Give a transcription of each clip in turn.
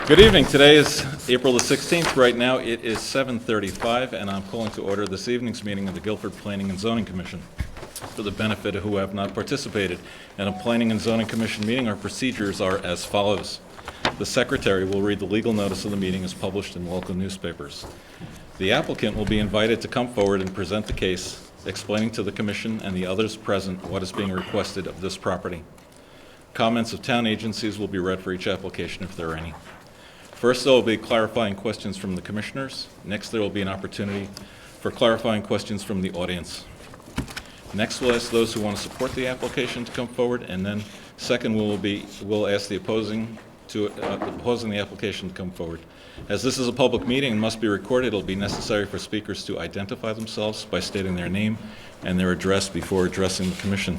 Good evening. Today is April the 16th. Right now it is 7:35, and I'm calling to order this evening's meeting of the Guilford Planning and Zoning Commission. For the benefit of who have not participated in a Planning and Zoning Commission meeting, our procedures are as follows. The Secretary will read the legal notice of the meeting as published in local newspapers. The applicant will be invited to come forward and present the case, explaining to the Commission and the others present what is being requested of this property. Comments of town agencies will be read for each application if there are any. First, there will be clarifying questions from the commissioners. Next, there will be an opportunity for clarifying questions from the audience. Next, we'll ask those who want to support the application to come forward, and then second, we'll ask the opposing the application to come forward. As this is a public meeting and must be recorded, it'll be necessary for speakers to identify themselves by stating their name and their address before addressing the commission.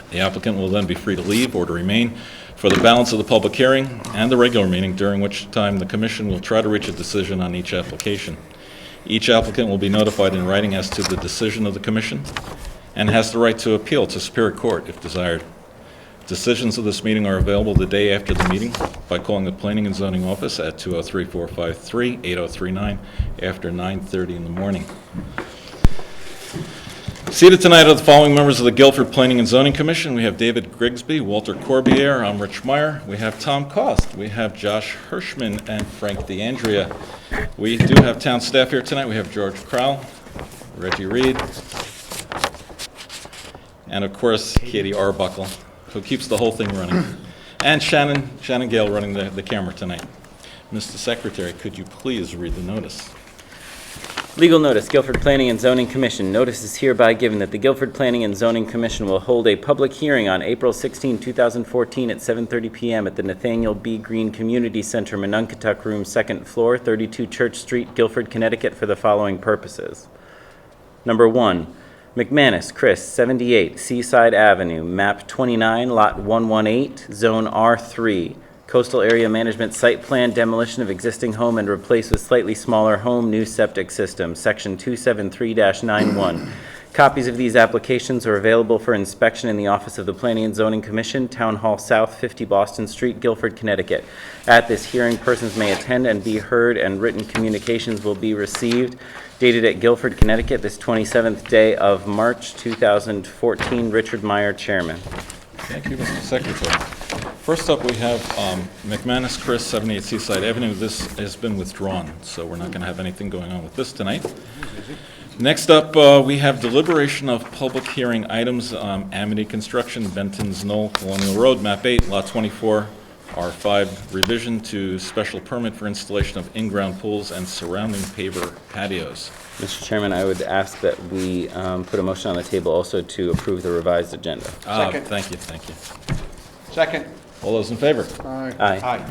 The applicant will then be free to leave or to remain for the balance of the public hearing and the regular meeting, during which time the Commission will try to reach a decision on each application. Each applicant will be notified in writing as to the decision of the Commission and has the right to appeal to Superior Court if desired. Decisions of this meeting are available the day after the meeting by calling the Planning and Zoning Office at 203-453-8039 after 9:30 in the morning. Seated tonight are the following members of the Guilford Planning and Zoning Commission. We have David Grigsby, Walter Corbiere, I'm Rich Meyer. We have Tom Cost, we have Josh Hirschman, and Frank DeAndrea. We do have town staff here tonight. We have George Crowell, Reggie Reed, and of course, Katie Arbuckle, who keeps the whole thing running. And Shannon Gale running the camera tonight. Mr. Secretary, could you please read the notice? Legal notice, Guilford Planning and Zoning Commission. Notice is hereby given that the Guilford Planning and Zoning Commission will hold a public hearing on April 16, 2014 at 7:30 p.m. at the Nathaniel B. Green Community Center, Monunketuck Room, 2nd floor, 32 Church Street, Guilford, Connecticut, for the following purposes. Number 1, McManus, Chris, 78 Seaside Avenue, map 29, lot 118, zone R3. Coastal Area Management Site Plan, demolition of existing home and replace with slightly smaller home, new septic system, section 273-91. Copies of these applications are available for inspection in the office of the Planning and Zoning Commission, Town Hall South, 50 Boston Street, Guilford, Connecticut. At this hearing, persons may attend and be heard, and written communications will be received. Dated at Guilford, Connecticut, this 27th day of March 2014. Richard Meyer, Chairman. Thank you, Mr. Secretary. First up, we have McManus, Chris, 78 Seaside Avenue. This has been withdrawn, so we're not going to have anything going on with this tonight. Next up, we have deliberation of public hearing items. Amity Construction, Benton's Knoll, Colonial Road, map 8, lot 24, R5, revision to special permit for installation of in-ground pools and surrounding paver patios. Mr. Chairman, I would ask that we put a motion on the table also to approve the revised agenda. Second. Thank you. Second. All those in favor? Aye.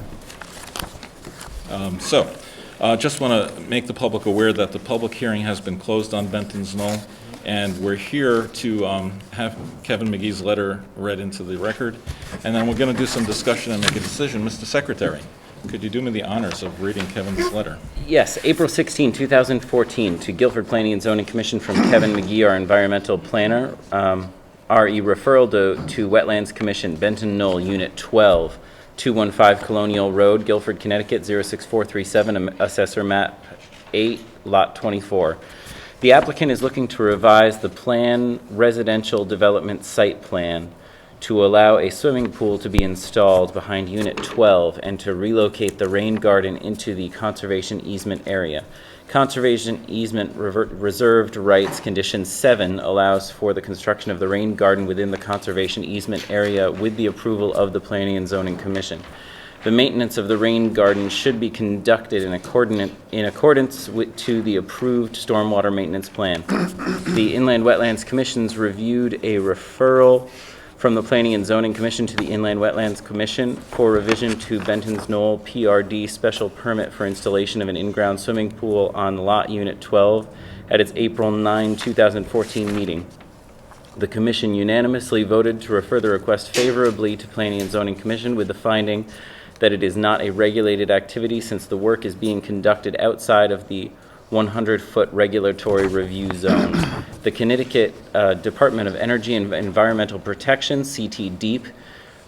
Just want to make the public aware that the public hearing has been closed on Benton's Knoll, and we're here to have Kevin McGee's letter read into the record, and then we're going to do some discussion and make a decision. Mr. Secretary, could you do me the honors of reading Kevin's letter? Yes, April 16, 2014, to Guilford Planning and Zoning Commission from Kevin McGee, our environmental planner. RE referral to Wetlands Commission, Benton Knoll, Unit 12, 215 Colonial Road, Guilford, Connecticut, 06437, Assessor Map 8, Lot 24. The applicant is looking to revise the plan residential development site plan to allow a swimming pool to be installed behind Unit 12 and to relocate the rain garden into the conservation easement area. Conservation easement reserved rights condition 7 allows for the construction of the rain garden within the conservation easement area with the approval of the Planning and Zoning Commission. The maintenance of the rain garden should be conducted in accordance to the approved stormwater maintenance plan. The Inland Wetlands Commission's reviewed a referral from the Planning and Zoning Commission to the Inland Wetlands Commission for revision to Benton's Knoll PRD special permit for installation of an in-ground swimming pool on lot unit 12 at its April 9, 2014 meeting. The Commission unanimously voted to refer the request favorably to Planning and Zoning Commission with the finding that it is not a regulated activity since the work is being conducted outside of the 100-foot regulatory review zone. The Connecticut Department of Energy and Environmental Protection, CT DEEP,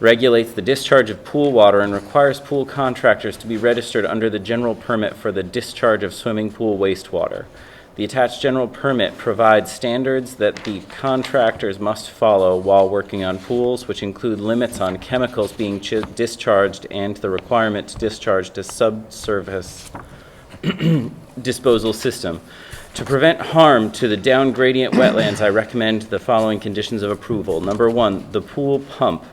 regulates the discharge of pool water and requires pool contractors to be registered under the general permit for the discharge of swimming pool wastewater. The attached general permit provides standards that the contractors must follow while working on pools, which include limits on chemicals being discharged and the requirement to discharge to subsurface disposal system. To prevent harm to the down gradient wetlands, I recommend the following conditions of approval. Number 1, the pool pump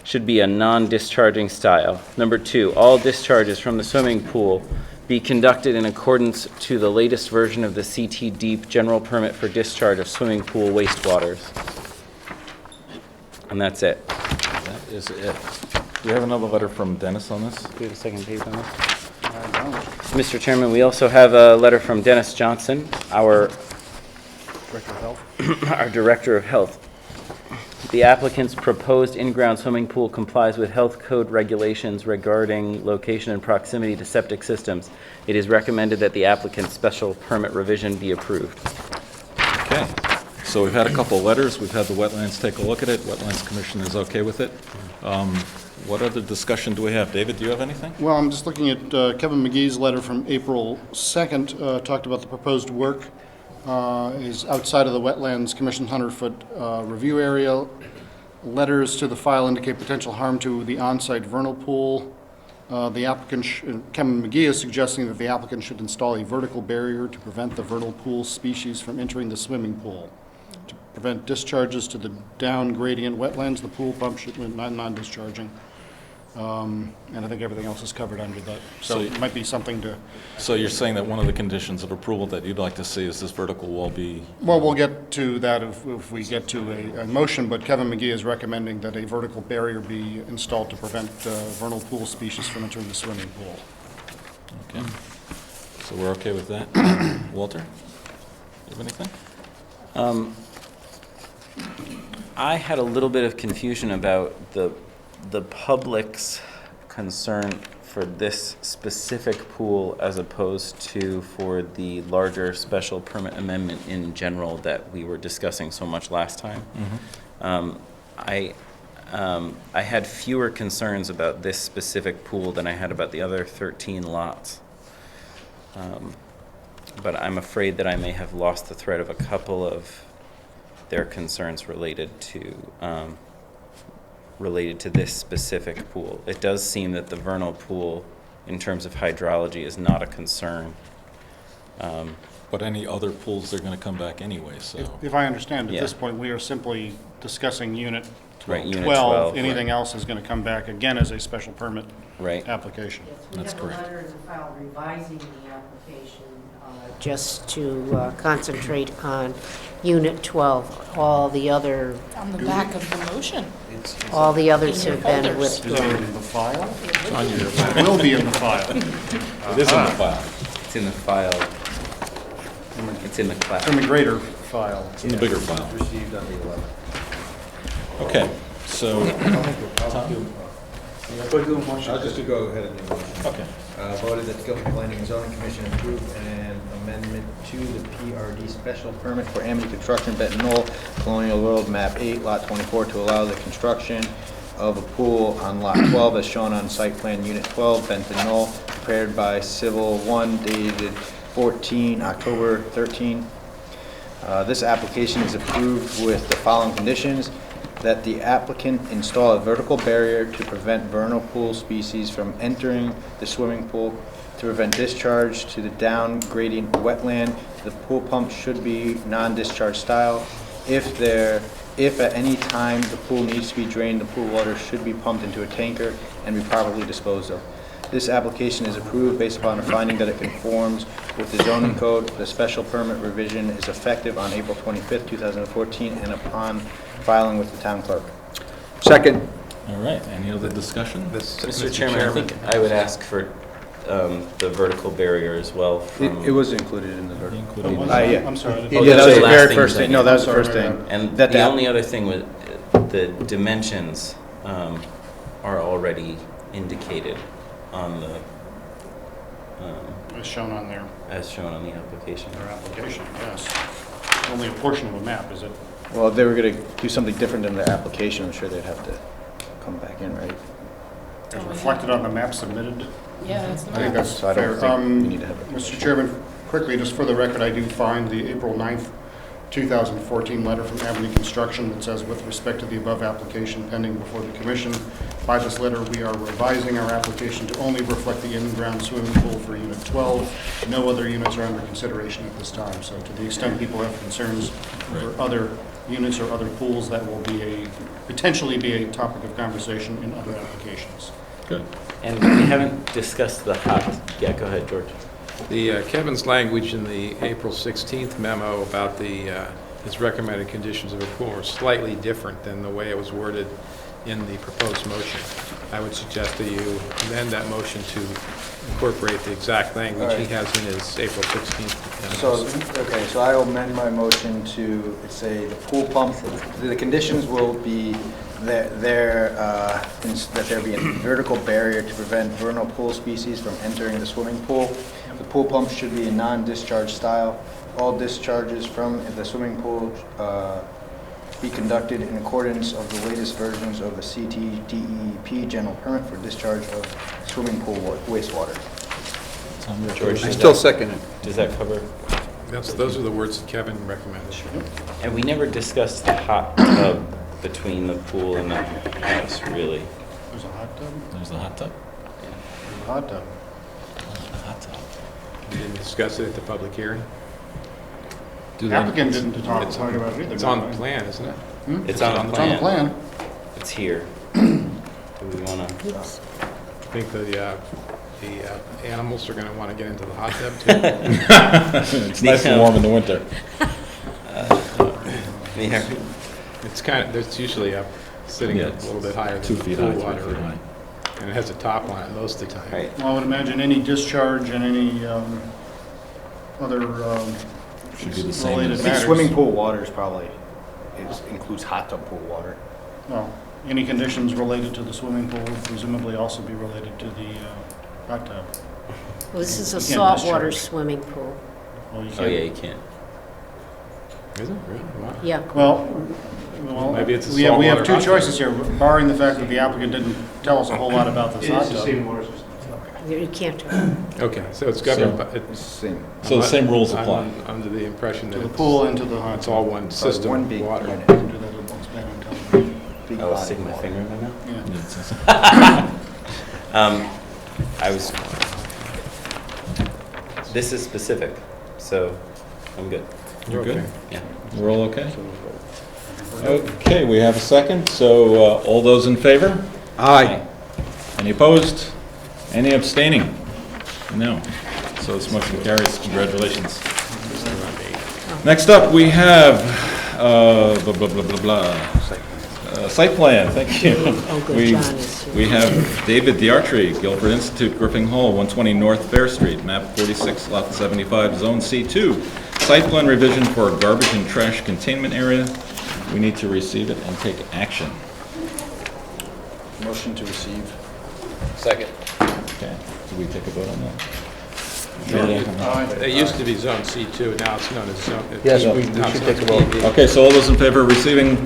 should be a non-discharging style. Number 2, all discharges from the swimming pool be conducted in accordance to the latest version of the CT Deep General Permit for discharge of swimming pool wastewaters. And that's it. That is it. Do we have another letter from Dennis on this? Do we have a second page on this? Mr. Chairman, we also have a letter from Dennis Johnson, our Director of Health. our Director of Health. The applicant's proposed in-ground swimming pool complies with health code regulations regarding location and proximity to septic systems. It is recommended that the applicant's special permit revision be approved. Okay, so we've had a couple of letters. We've had the wetlands take a look at it. Wetlands Commission is okay with it. What other discussion do we have? David, do you have anything? Well, I'm just looking at Kevin McGee's letter from April 2nd, talked about the proposed work is outside of the Wetlands Commission 100-foot review area. Letters to the file indicate potential harm to the on-site vernal pool. The applicant, Kevin McGee is suggesting that the applicant should install a vertical barrier to prevent the vernal pool species from entering the swimming pool. To prevent discharges to the down gradient wetlands, the pool pump should be non-discharging. And I think everything else is covered under that. So it might be something to... So you're saying that one of the conditions of approval that you'd like to see is this vertical wall be... Well, we'll get to that if we get to a motion, but Kevin McGee is recommending that a vertical barrier be installed to prevent vernal pool species from entering the swimming pool. Okay. So we're okay with that? Walter, you have anything? I had a little bit of confusion about the public's concern for this specific pool as opposed to for the larger special permit amendment in general that we were discussing so much last time. I had fewer concerns about this specific pool than I had about the other 13 lots. But I'm afraid that I may have lost the thread of a couple of their concerns related to this specific pool. It does seem that the vernal pool, in terms of hydrology, is not a concern. But any other pools, they're going to come back anyway, so... If I understand, at Yeah. this point, we are simply discussing Unit 12. Right, Unit 12, Anything right. else is going to come back again as a special permit Right. application. That's We have correct. a letter in the file revising the application just to concentrate on Unit 12. All the other, On the back of the motion. all the others In your have been folders. Is it withdrawn. in the file? It will be in the file. It is in the file. It's in the file. It's in the class. In the greater file. It's in the bigger file. Received on the 11th. Okay, so... I'll just go ahead and do a motion. Okay. Voted that the Guilford Planning and Zoning Commission approved an amendment to the PRD special permit for Amity Construction, Benton Knoll, Colonial Road, map 8, lot 24, to allow the construction of a pool on lot 12 as shown on site plan unit 12, Benton Knoll, prepared by Civil 1 dated October 13. This application is approved with the following conditions: that the applicant install a vertical barrier to prevent vernal pool species from entering the swimming pool, to prevent discharge to the down gradient wetland. The pool pump should be non-discharge style. If at any time the pool needs to be drained, the pool water should be pumped into a tanker and be properly disposed of. This application is approved based upon a finding that it conforms with the zoning code. The special permit revision is effective on April 25th, 2014, and upon filing with the town clerk. Second. All right, any other discussion? Mr. Chairman, I think I would ask for the vertical barrier as well. It was included in the verdict. Including- Yeah. I'm sorry. I didn't- Oh, Yeah, that that's was the the last very thing first that I thing. No, that was the Sorry, first thing. And That the only other thing was the dimensions are already indicated on the, As shown on as shown on the application. their application, yes. Only a portion of a map, is it? Well, if they were going to do something different in their application, I'm sure they'd have to come back in, right? As reflected on the map submitted. Yeah, that's the I think map. that's So I don't fair. think we need to have a Mr. commission. Chairman, quickly, just for the record, I do find the April 9th, 2014 letter from Avenue Construction that says, with respect to the above application pending before the commission, by this letter, we are revising our application to only reflect the in-ground swimming pool for Unit 12. No other units are under consideration at this time. So to the extent people have concerns for other units or other pools, that will be potentially be a topic of conversation in other applications. Good. And we haven't discussed the hot, yeah, go ahead, George. The Kevin's language in the April 16th memo about his recommended conditions of approval are slightly different than the way it was worded in the proposed motion. I would suggest that you amend that motion to incorporate the exact language he has in his April 16th So, memo. okay, so I will amend my motion to say the pool pump, the conditions will be that there be a vertical barrier to prevent vernal pool species from entering the swimming pool. The pool pump should be a non-discharge style. All discharges from the swimming pool be conducted in accordance of the latest versions of the CTDEP general permit for discharge of swimming pool wastewater. George, I does still that- second it. Does that cover? Those are the words that Kevin recommended. And we never discussed the hot tub between the pool and the house, really. There's a hot tub? There's the hot tub. There's a hot tub. The hot tub. We didn't discuss it at the public hearing. Do The they- applicant didn't talk It's about it either. It's on the plan, isn't it? It's on the It's on the plan. plan. It's here. Do we want to? Oops. I think the animals are going to want to get into the hot tub too. It's nice and warm in the winter. Yeah. It's kind of, there's usually sitting Yeah, a little bit higher 2 than the feet pool high, 3 water. feet high. And it has a top on it most of the time. Right. Well, I would imagine any discharge and any other Should be the same. related I think matters. swimming pool water is probably, includes hot tub pool water. Well, any conditions related to the swimming pool would presumably also be related to the hot tub. Well, this is a You can't saltwater discharge. swimming pool. Well, you Oh, can't- yeah, you can't. Is it really? Wow. Yeah. Well, Maybe it's a we have saltwater two hot tub. choices here, barring the fact that the applicant didn't tell us a whole lot about this hot tub. You can't. Okay, so it's governed by, It's the same. So the same rules I'm apply. under the impression To that the pool and to the hot it's tub. all one system One of big water. unit. I can do that at once back on television. Big I was body sticking my water. finger in my mouth. Yeah. Yeah, it's- I was, this is specific, so I'm good. You're good? Yeah. We're all okay? Okay, we have a second, so all those in favor? Aye. Any opposed? Any abstaining? No. So this motion carries. Congratulations. Next up, we have, blah, blah, blah, blah, blah. Site plan, thank you. Oh, good, We- John is here. We have David Diartry, Guilford Institute, Griffin Hall, 120 North Fair Street, map 46, lot 75, zone C2. Site plan revision for a garbage and trash containment area. We need to receive it and take action. Motion to receive. Second. Okay, do we take a vote on that? It used to be Zone C2, now it's known as Zone... Yes, now we it's should known take a vote. as Okay, so all those in favor of receiving?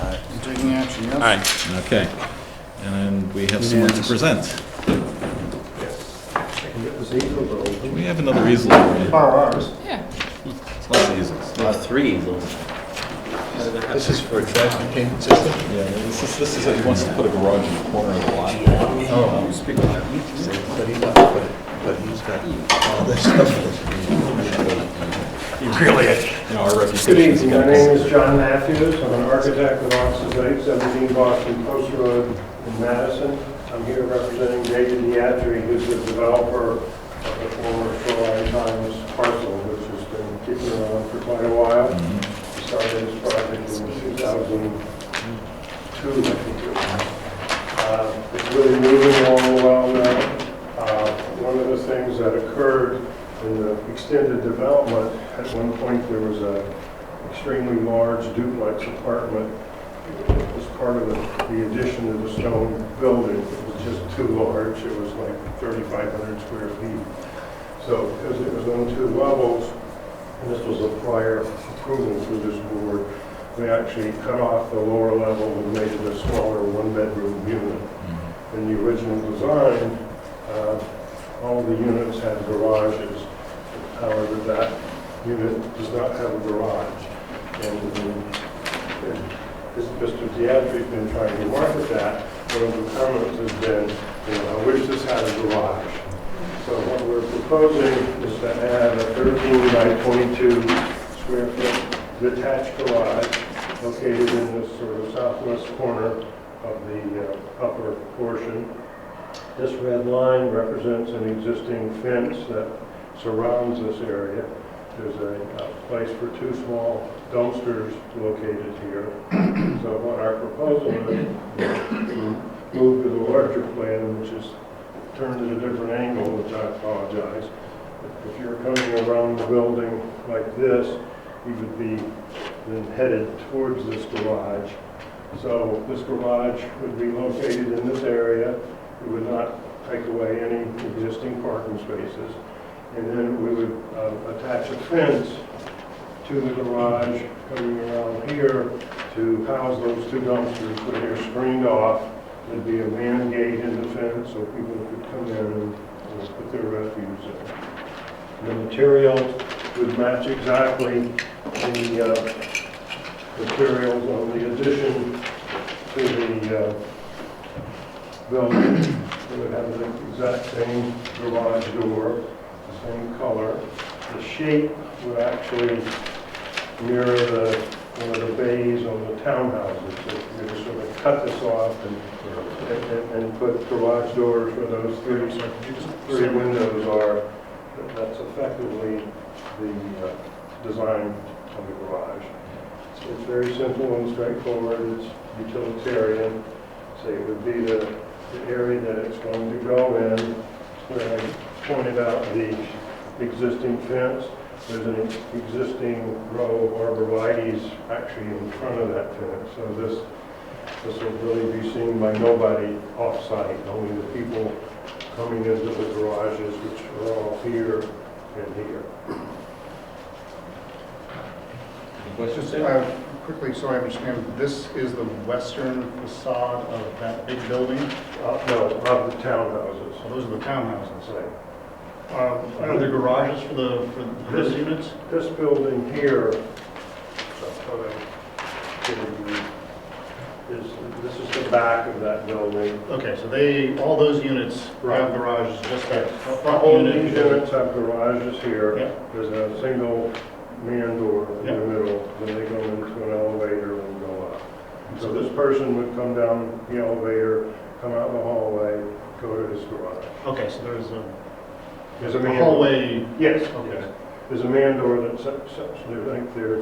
I'm taking action, yes? Okay. And we have someone to present. We have another easel over here. Borrow ours. Yeah. Lots of easels. Three easels. This is for a trash containment system? Yeah, this is, he wants to put a garage in the corner of the lot. Oh, speak of that. But he's got all this stuff. You know, our Good reputation is evening, my name is John Matthews, I'm an architect with offices at 817 Boston Post Road in Madison. I'm here representing David Diatry, who's the developer of the former Shoreline Times parcel, which has been kicking around for quite a while. He started his project in 2002, I think it was. It's really moving along well now. One of the things that occurred in the extended development, at one point there was an extremely large duplex apartment. It was part of the addition to the stone building. It was just too large. It was like 3,500 square feet. So because it was on 2 levels, and this was a prior approval through this board, we actually cut off the lower level and made it a smaller one-bedroom unit. In the original design, all the units had garages. However, that unit does not have a garage. And Mr. Diatri's been trying to market that. One of the comments has been, I wish this had a garage. So what we're proposing is to add a 13 by 22 square foot detached garage located in this sort of southwest corner of the upper portion. This red line represents an existing fence that surrounds this area. There's a place for 2 small dumpsters located here. So what our proposal is to move to the larger plan, which is turned at a different angle, which I apologize. If you're coming around the building like this, you would be then headed towards this garage. So this garage would be located in this area. It would not take away any existing parking spaces. And then we would attach a fence to the garage coming around here to house those 2 dumpsters, but they're screened off. There'd be a man gate in the fence so people could come in and put their refuse in. The materials would match exactly the materials on the addition to the building. It would have the exact same garage door, the same color. The shape would actually mirror one of the bays on the townhouses. So you would sort of cut this off and put garage doors where those 3 windows are. That's effectively the design of the garage. So it's very simple and straightforward. It's utilitarian. So it would be the area that it's going to go in, where I pointed out the existing fence. There's an existing row of arborvitaes actually in front of that fence. So this will really be seen by nobody off-site, only the people coming into the garages, which are all here and here. Just quickly, so I understand, this is the western facade of that big building? No, of the townhouses. So those are the townhouses. Right. Are there garages for those units? This building here, this is the back of that building. Okay, so all those units have garages, just that front All unit? these units have garages here. Yeah. There's a single man door in Yeah. the middle, then they go into an elevator and go up. So this person would come down the elevator, come out the hallway, go to his garage. Okay, so there's There's a man hallway. Yes, Okay. yes. There's a man door that sets, I think there,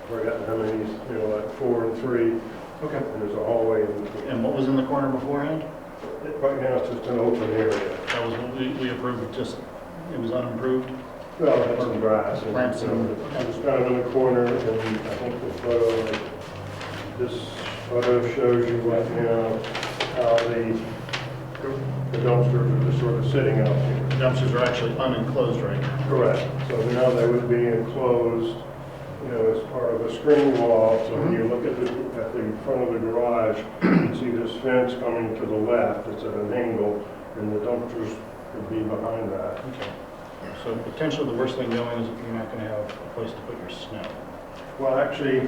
forgot how many, like 4 and 3. Okay. And there's a hallway in between. And what was in the corner beforehand? Right now, it's just an open area. That was what we approved, it was unimproved? Well, it had some grass. And, Plants and- it was kind of in the corner, and I think this photo shows you right now how the dumpsters are just sort of sitting out here. The dumpsters are actually unenclosed right now. Correct. So now they would be enclosed, as part of a screen wall. So when you look at the front of the garage, you see this fence coming to the left. It's at an angle, and the dumpsters would be behind that. Okay. So potentially the worst thing going is you're not going to have a place to put your snow. Well, actually,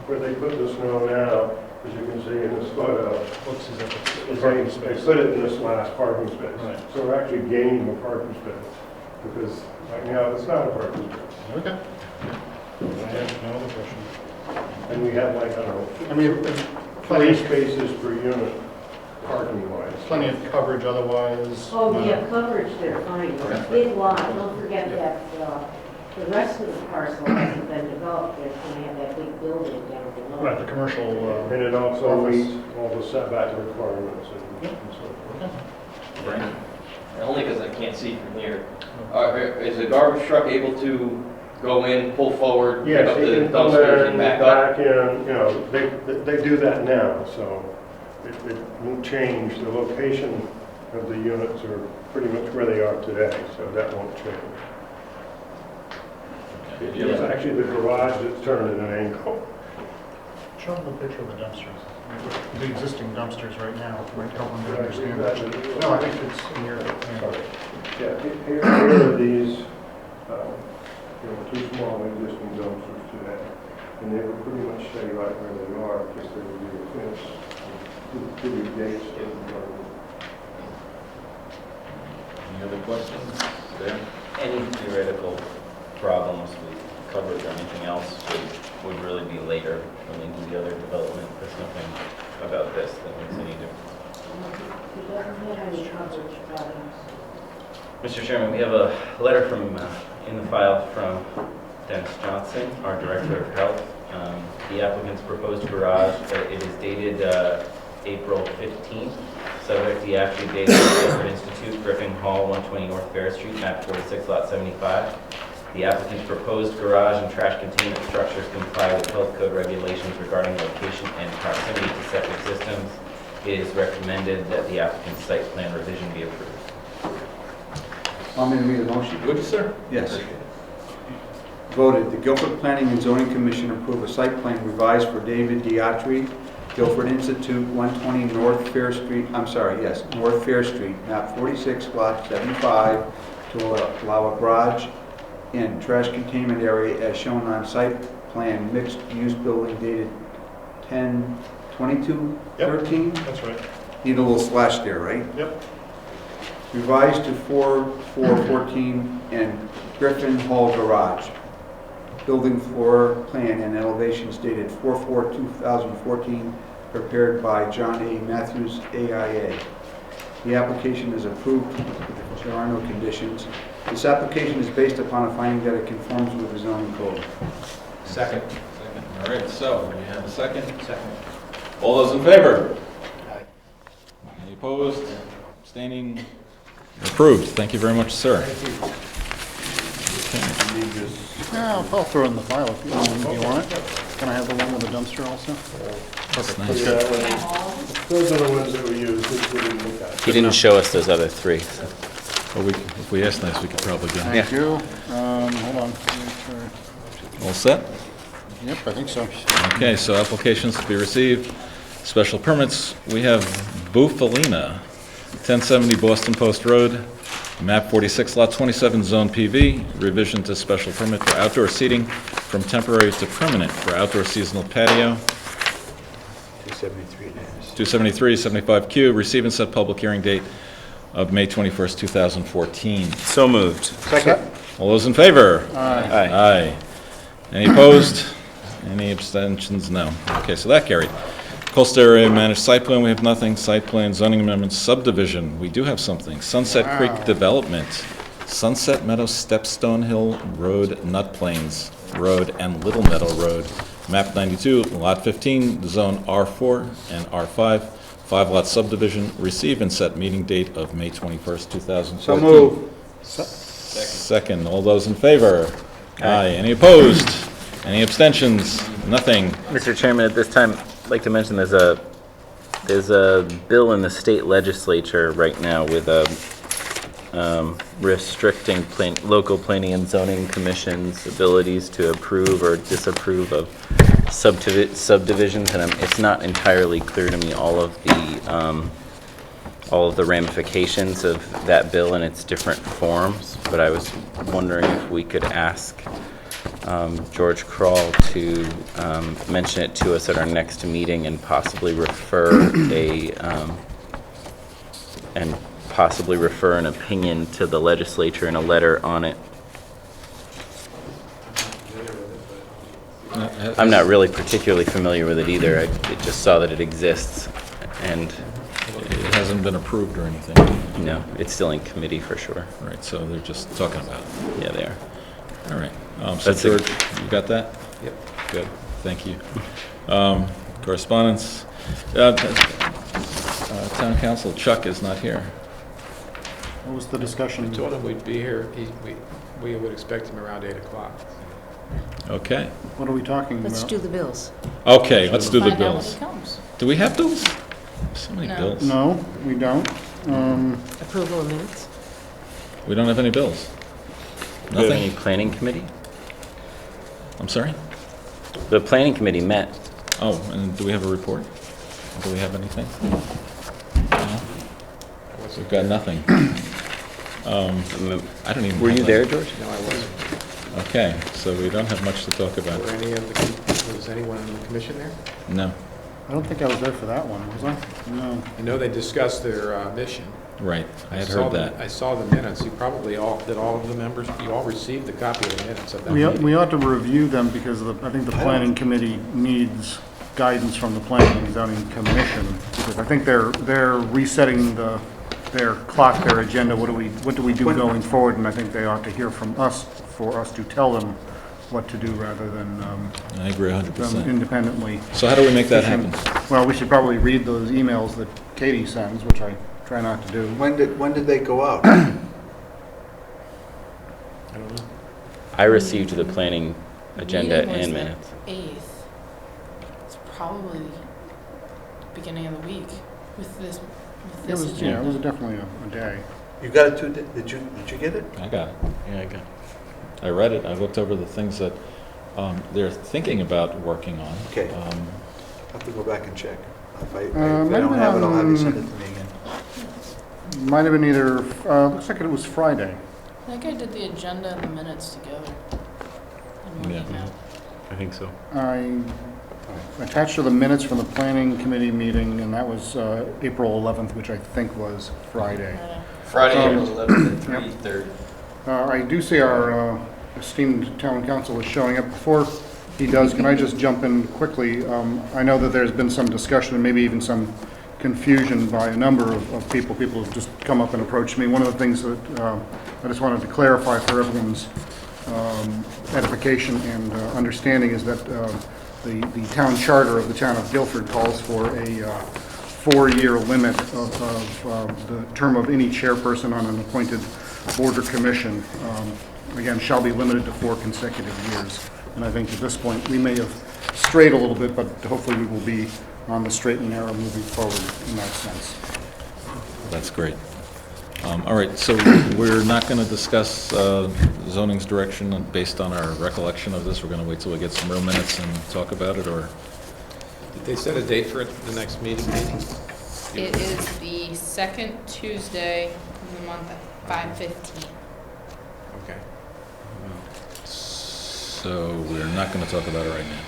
where they put the snow now, as you can see in this photo, Looks as if it's is parking they space. put it in this last parking space. Right. So we're actually gaining a parking space, because right now it's not a parking space. Okay. I have no other question. And we have like, I don't know, I mean, 3 spaces per unit parking wise. plenty of coverage otherwise. Oh, yeah, coverage, they're fine. It's a big lot. Don't forget that the rest of the parcel hasn't been developed. They're going to have that big building down below. Right, the commercial, And it also Office. meets all the setback requirements and so forth. Only because I can't see from here. Is the garbage truck able to go in, pull forward, pick Yes, up you the can come dumpsters in, and back up? in, they do that now, so it won't change. The location of the units are pretty much where they are today, so that won't change. It's actually the garage that's turned at an angle. Show them the picture of the dumpsters, the existing dumpsters right now, might help them to understand that. No, I think it's in your, Yeah, here are these, two small existing dumpsters to that. And they would pretty much stay right where they are, because there would be a fence, two gates. Any other questions there? Any theoretical problems we covered or anything else would really be later when we do the other development. There's nothing about this that makes any difference. Mr. Chairman, we have a letter from in the file from Dennis Johnson, our Director of Health. The applicant's proposed garage, it is dated April 15th. Subject to the actually dated Guilford Institute, Griffin Hall, 120 North Fair Street, map 46, lot 75. The applicant's proposed garage and trash containment structures comply with health code regulations regarding location and proximity to septic systems. It is recommended that the applicant's site plan revision be approved. Want me to read the motion? Would you, sir? Yes. Voted, the Guilford Planning and Zoning Commission approve a site plan revised for David Diatri, Guilford Institute, 120 North Fair Street, North Fair Street, map 46, lot 75, to allow a garage and trash containment area as shown on site plan mixed-use building dated 10/22/13? that's right. Need a little slash there, right? Yep. Revised to 4/4/14 and Griffin Hall Garage. Building floor plan and elevations dated 4/4/2014, prepared by John A. Matthews, AIA. The application is approved. There are no conditions. This application is based upon a finding that it conforms with the zoning code. Second. All right, so we have a second. Second. All those in favor? Aye. Any opposed? Abstaining? Approved. Thank you very much, sir. Yeah, I'll throw it in the file if you want it. Can I have the one with the dumpster also? That's nice. Those are the ones that we use, which we didn't look at. He didn't show us those other three. So. Well, if we ask nice, we could probably get them. Thank you. Hold on. Make sure. All set? Yep, I think so. Okay, so applications to be received. Special permits, we have Bufalina, 1070 Boston Post Road, map 46, lot 27, zone PV, revision to special permit for outdoor seating from temporary to permanent for outdoor seasonal patio. 273, 75Q, receive and set public hearing date of May 21st, 2014. So moved. Second. All those in favor? Aye. Aye. Any opposed? Any abstentions? No. Okay, so that carried. Coastal Area Managed Site Plan, we have nothing. Site Plan, Zoning Amendments, Subdivision, we do have something. Sunset Creek Development, Sunset Meadow, Stepstone Hill Road, Nut Plains Road, and Little Meadow Road. Map 92, Lot 15, Zone R4 and R5, 5-lot subdivision. Receive and set meeting date of May 21st, 2014. So move. Second. All those in favor? Aye. Any opposed? Any abstentions? Nothing. Mr. Chairman, at this time, I'd like to mention there's a bill in the state legislature right now with restricting local planning and zoning commission's abilities to approve or disapprove of subdivisions, and it's not entirely clear to me all of the ramifications of that bill in its different forms, but I was wondering if we could ask George Kroll to mention it to us at our next meeting and possibly refer an opinion to the legislature in a letter on it. I'm not really particularly familiar with it either. I just saw that it exists, and It hasn't been approved or anything. it's still in committee for sure. Right, so they're just talking about it. Yeah, they are. All right. So That's George, you got that? Yep. Good, thank you. Correspondence. Town Council, Chuck is not here. What was the discussion? I told him we'd be here. We would expect him around 8 o'clock. Okay. What are we talking about? Let's do the bills. Okay, let's do the Find out when bills. he comes. Do we have bills? So many No. bills. No, we don't. Approval of minutes? We don't have any bills. Do you have any Nothing? planning committee? I'm sorry? The planning committee met Oh, and do we have a report? Do we have anything? No? We've got nothing. I don't even. Were have you that. there, George? No, I wasn't. Okay, so we don't have much to talk about. Was anyone on the commission there? No, I don't think I was there for that one, was I? No. I know they discussed their mission. right, I had saw heard the- that. I saw the minutes. You probably did all of the members, you all received a copy of the minutes of that We meeting. ought to review them because I think the planning committee needs guidance from the planning and zoning commission. Because I think they're resetting their clock, their agenda. What do we do going forward? And I think they ought to hear from us for us to tell them what to do rather than I agree them 100%. independently. So how do we make that happen? Well, we should probably read those emails that Katie sends, which I try not to do. When did they go out? I don't know. I received the planning agenda Meeting was and the minutes. 8th. It's probably beginning of the week with this It was agenda. definitely a day. You got it too, did you get it? I got it. Yeah, I got it. I read it. I looked over the things that they're thinking about working on. Okay. I'll have to go back and check. If I might don't have have it, been I'll have you on- send it to me again. Might have been either, looks like it was Friday. I think I did the agenda and the minutes together. In one Yeah. email. I think so. I attached to the minutes from the planning committee meeting, and that was April 11th, which I think was Friday. Friday, Um, April 11th at yep. 3:30. I do see our esteemed town council is showing up. Before he does, can I just jump in quickly? I know that there's been some discussion and maybe even some confusion by a number of people. People have just come up and approached me. One of the things that I just wanted to clarify for everyone's edification and understanding is that the town charter of the town of Guilford calls for a 4-year limit of the term of any chairperson on an appointed board or commission, again, shall be limited to 4 consecutive years. And I think at this point, we may have strayed a little bit, but hopefully we will be on the straight and narrow moving forward in that sense. That's great. All right, so we're not going to discuss zoning's direction based on our recollection of this? We're going to wait till we get some real minutes and talk about it, or? Did they set a date for the next meeting? It is the second Tuesday of the month at 5:15. Okay. So we're not going to talk about it right now.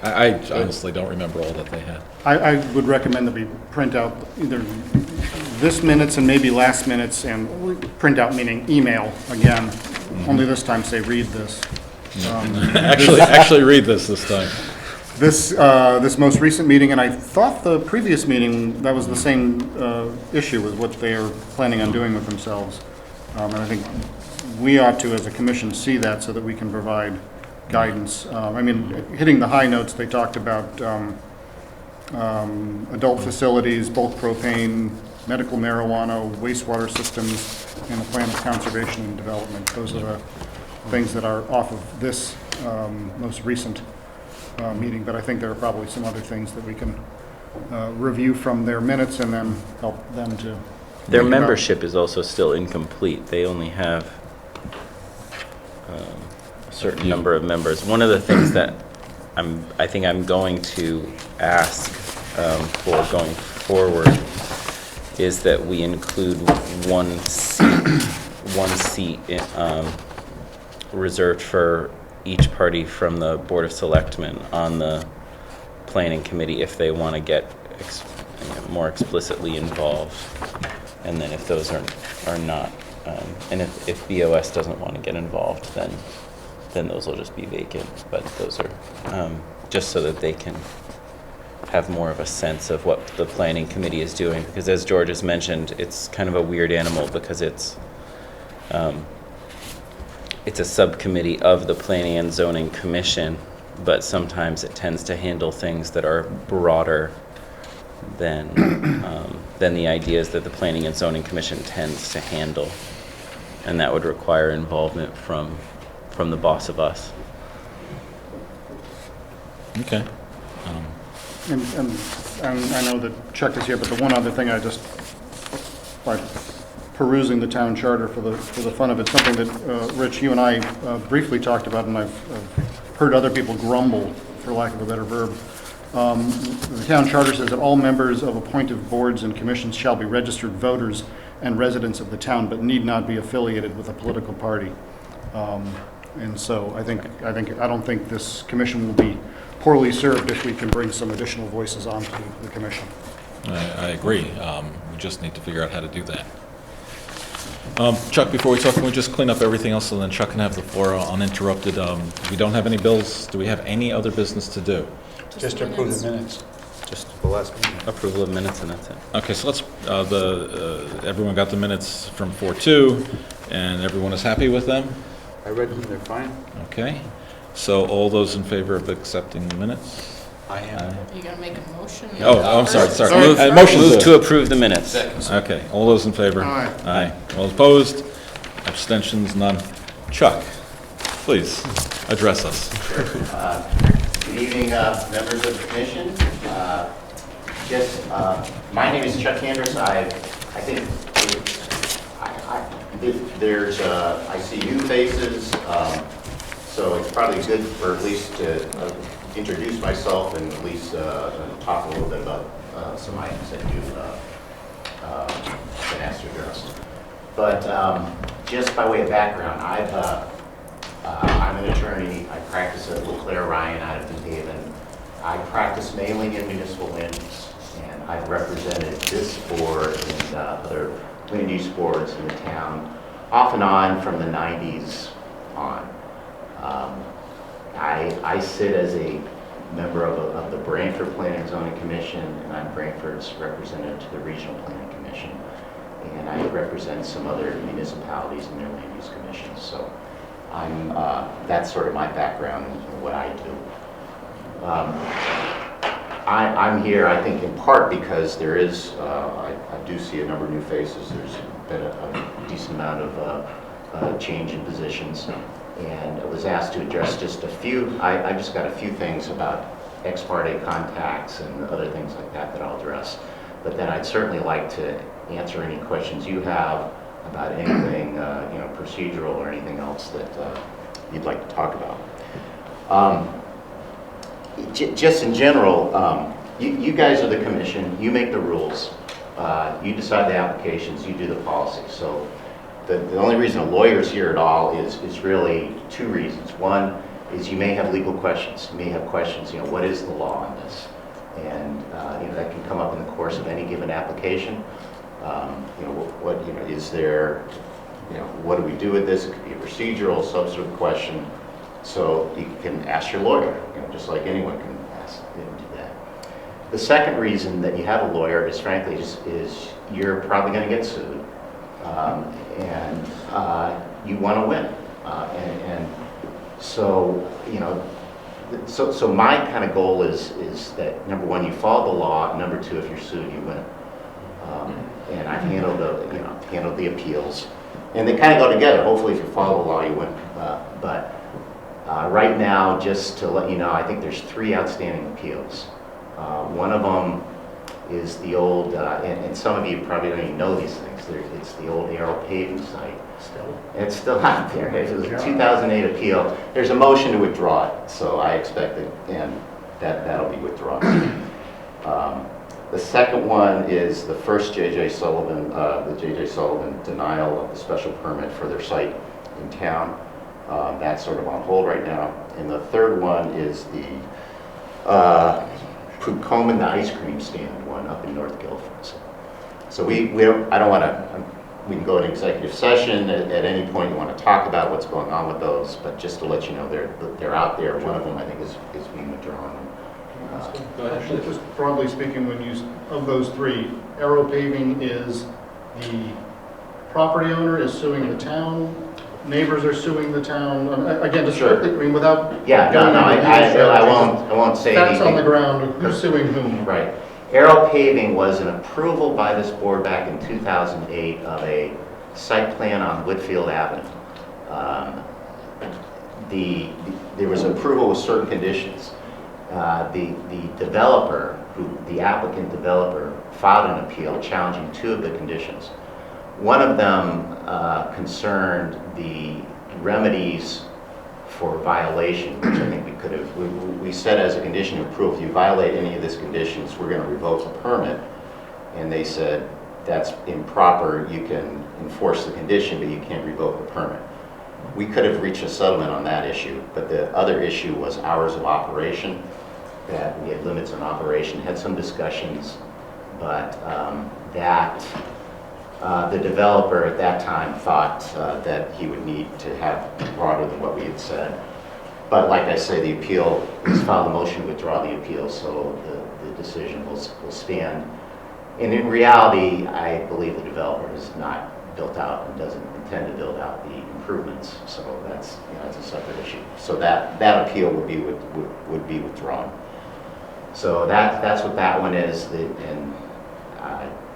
I honestly don't remember all that they had. I would recommend that we print out either this minutes and maybe last minutes, and print out meaning email again, only this time say read this. Actually read this time. This most recent meeting, and I thought the previous meeting, that was the same issue with what they are planning on doing with themselves. And I think we ought to, as a commission, see that so that we can provide guidance. I mean, hitting the high notes, they talked about adult facilities, bulk propane, medical marijuana, wastewater systems, and the plan of conservation and development. Those are the things that are off of this most recent meeting, but I think there are probably some other things that we can review from their minutes and then help them to. Their think about. membership is also still incomplete. They only have a certain number of members. One of the things that I think I'm going to ask for going forward is that we include one seat reserved for each party from the Board of Selectmen on the planning committee if they want to get more explicitly involved. And then if those are not, and if BOS doesn't want to get involved, then those will just be vacant. But those are just so that they can have more of a sense of what the planning committee is doing. Because as George has mentioned, it's kind of a weird animal because it's a subcommittee of the Planning and Zoning Commission, but sometimes it tends to handle things that are broader than the ideas that the Planning and Zoning Commission tends to handle. And that would require involvement from the boss of us. Okay. And I know that Chuck is here, but the one other thing by perusing the town charter for the fun of it, something that, Rich, you and I briefly talked about, and I've heard other people grumble, for lack of a better verb, The town charter says that all members of appointed boards and commissions shall be registered voters and residents of the town, but need not be affiliated with a political party. And so I don't think this commission will be poorly served if we can bring some additional voices onto the commission. I agree. We just need to figure out how to do that. Chuck, before we talk, can we just clean up everything else, and then Chuck can have the floor uninterrupted? We don't have any bills. Do we have any other business to do? Just to approve the minutes. Just the last meeting. Approval of minutes, and that's it. Okay, so let's, everyone got the minutes from 4/2, and everyone is happy with them? I read them, they're fine. Okay, so all those in favor of accepting the minutes? I am. You gonna make a motion? Oh, I'm sorry. Move Motion move to approve the minutes. Okay, all those in favor? Aye. Aye. All opposed? Abstentions, none. Chuck, please, address us. Good evening, members of the commission. My name is Chuck Andrus. I think I see new faces, so it's probably good for at least to introduce myself and at least talk a little bit about some items that you've been asked to address. But just by way of background, I'm an attorney. I practice at LeClaire Ryan out of New Haven. I practice mainly in municipal land use, and I've represented this board and other land use boards in the town off and on from the 90s on. I sit as a member of the Branford Planning and Zoning Commission, and I'm Branford's representative to the Regional Planning Commission. And I represent some other municipalities in their land use commissions. So that's sort of my background and what I do. I'm here, I think, in part because there is, I do see a number of new faces. There's been a decent amount of change in positions. And I was asked to address just a few, I just got a few things about ex parte contacts and other things like that that I'll address. But then I'd certainly like to answer any questions you have about anything, procedural or anything else that you'd like to talk about. Just in general, you guys are the commission. You make the rules. You decide the applications. You do the policy. So the only reason a lawyer is here at all is really two reasons. One is you may have legal questions. You may have questions. What is the law on this? And that can come up in the course of any given application. Is there, what do we do with this? It could be a procedural, substantive question. So you can ask your lawyer, just like anyone can ask them to do that. The second reason that you have a lawyer is, frankly, is you're probably going to get sued, and you want to win. So my kind of goal is that, number one, you follow the law. Number two, if you're sued, you win. And I've handled the appeals, and they kind of go together. Hopefully, if you follow the law, you win. Right now, just to let you know, I think there's 3 outstanding appeals. One of them is the old, and some of you probably don't even know these things. It's the old Paving site. Still? It's still out there. It was a 2008 appeal. There's a motion to withdraw it, so I expect that'll be withdrawn. The second one is the first J.J. Sullivan, the J.J. Sullivan denial of the special permit for their site in town. That's sort of on hold right now. And the third one is the Coleman, the ice cream stand one up in North Guilford. So I don't want to, we can go into executive session at any point you want to talk about what's going on with those, but just to let you know, they're out there. One of them, I think, is being withdrawn. Go ahead. Actually, just broadly speaking, of those 3, Arrow Paving is the property owner is suing the town, neighbors are suing the town. Again, just Sure. strictly, without. Yeah, no, I won't say anything. Facts on the ground, who's suing whom? Right. Arrow Paving was an approval by this board back in 2008 of a site plan on Whitfield Avenue. There was approval with certain conditions. The developer, the applicant developer, filed an appeal challenging 2 of the conditions. One of them concerned the remedies for violation, which I think we could have, we said as a condition of approval, if you violate any of these conditions, we're going to revoke the permit. And they said, that's improper, you can enforce the condition, but you can't revoke the permit. We could have reached a settlement on that issue, but the other issue was hours of operation, that we had limits on operation, had some discussions, but the developer at that time thought that he would need to have broader than what we had said. But like I say, the appeal, he's filed a motion to withdraw the appeal, so the decision will stand. And in reality, I believe the developer has not built out and doesn't intend to build out the improvements, so that's, that's a separate issue. So that appeal would be withdrawn. So that's what that one is. And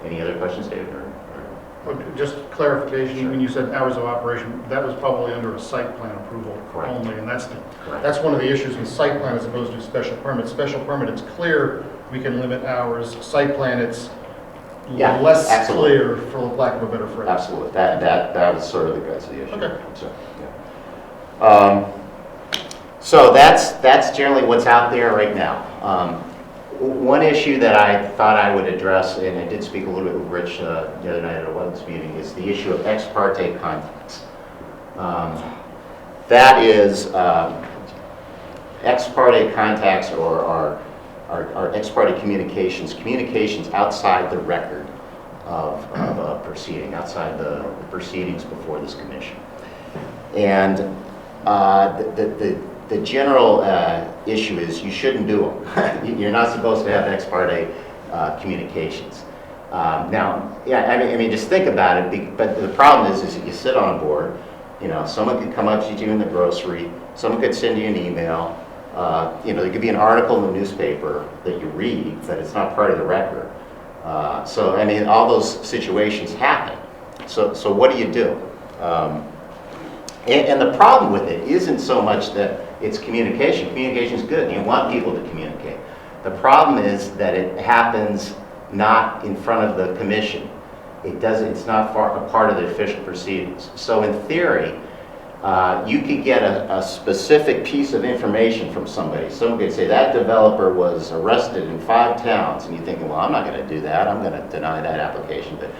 any other questions, David? Just clarification, when you said hours of operation, that was probably under a site plan approval only, and that's one of the issues with site plan as opposed to special permit. Special permit, it's clear we can limit hours. Site plan, it's less clear, for lack of a better phrase. Absolutely. That was sort of the guts of the issue. Okay. So that's generally what's out there right now. One issue that I thought I would address, and I did speak a little bit with Rich the other night at a Wetlands meeting, is the issue of ex parte contacts. That is, ex parte contacts or ex parte communications outside the record of a proceeding, outside the proceedings before this commission. And the general issue is you shouldn't do them. You're not supposed to have ex parte communications. Now, I mean, just think about it. But the problem is you sit on a board. Someone could come up to you in the grocery. Someone could send you an email. There could be an article in the newspaper that you read, but it's not part of the record. So, I mean, all those situations happen. So what do you do? And the problem with it isn't so much that it's communication. Communication is good. You want people to communicate. The problem is that it happens not in front of the commission. It's not a part of the official proceedings. So in theory, you could get a specific piece of information from somebody. Someone could say that developer was arrested in 5 towns, and you're thinking, well, I'm not going to do that. I'm going to deny that application. But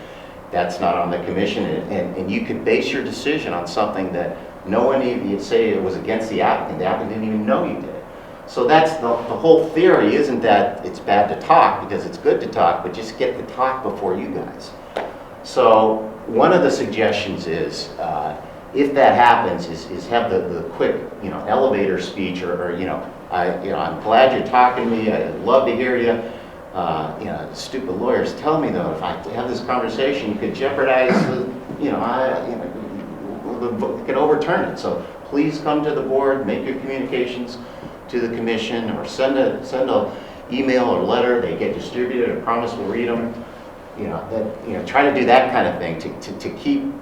that's not on the commission, and you could base your decision on something that no one even, you'd say it was against the applicant didn't even know you did it. So that's the whole theory, isn't that it's bad to talk, because it's good to talk, but just get the talk before you guys. So one of the suggestions is, if that happens, is have the quick, elevator speech, or I'm glad you're talking to me, I'd love to hear you. Stupid lawyers tell me, though, if I have this conversation, you could jeopardize could overturn it. So please come to the board, make your communications to the commission, or send a email or letter. They get distributed. I promise we'll read them. Try to do that kind of thing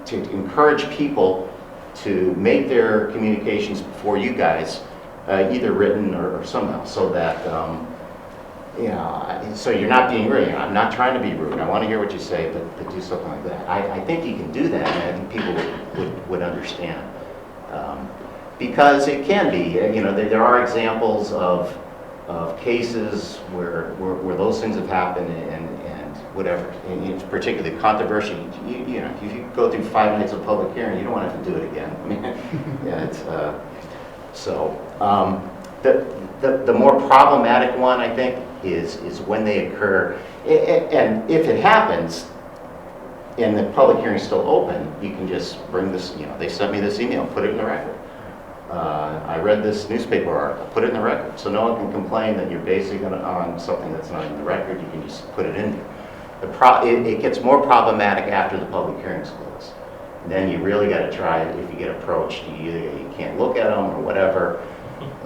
to encourage people to make their communications before you guys, either written or somehow, so that. So you're not being rude. I'm not trying to be rude. I want to hear what you say, but do something like that. I think you can do that, and I think people would understand. Because it can be, there are examples of cases where those things have happened, and whatever. And it's particularly controversial. If you go through 5 nights of public hearing, you don't want to have to do it again. I mean, the more problematic one, I think, is when they occur, and if it happens and the public hearing is still open, you can just bring this, they sent me this email, put it in the record. I read this newspaper article, put it in the record. So no one can complain that you're basing it on something that's not in the record. You can just put it in there. It gets more problematic after the public hearing is closed. Then you really got to try it. If you get approached, you can't look at them or whatever.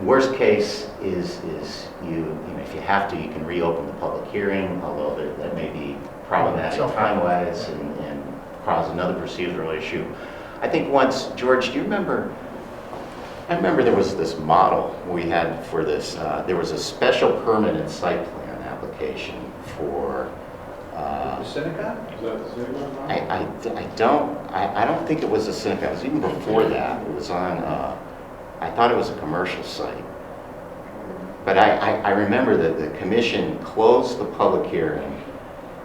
Worst case is if you have to, you can reopen the public hearing, although that may be problematic time-wise and cause another procedural issue. I think once, George, do you remember? I remember there was this model we had for this. There was a special permanent site plan application for. The synagogue? Is that the synagogue? I don't think it was the synagogue. It was even before that. It was on. I thought it was a commercial site. But I remember that the commission closed the public hearing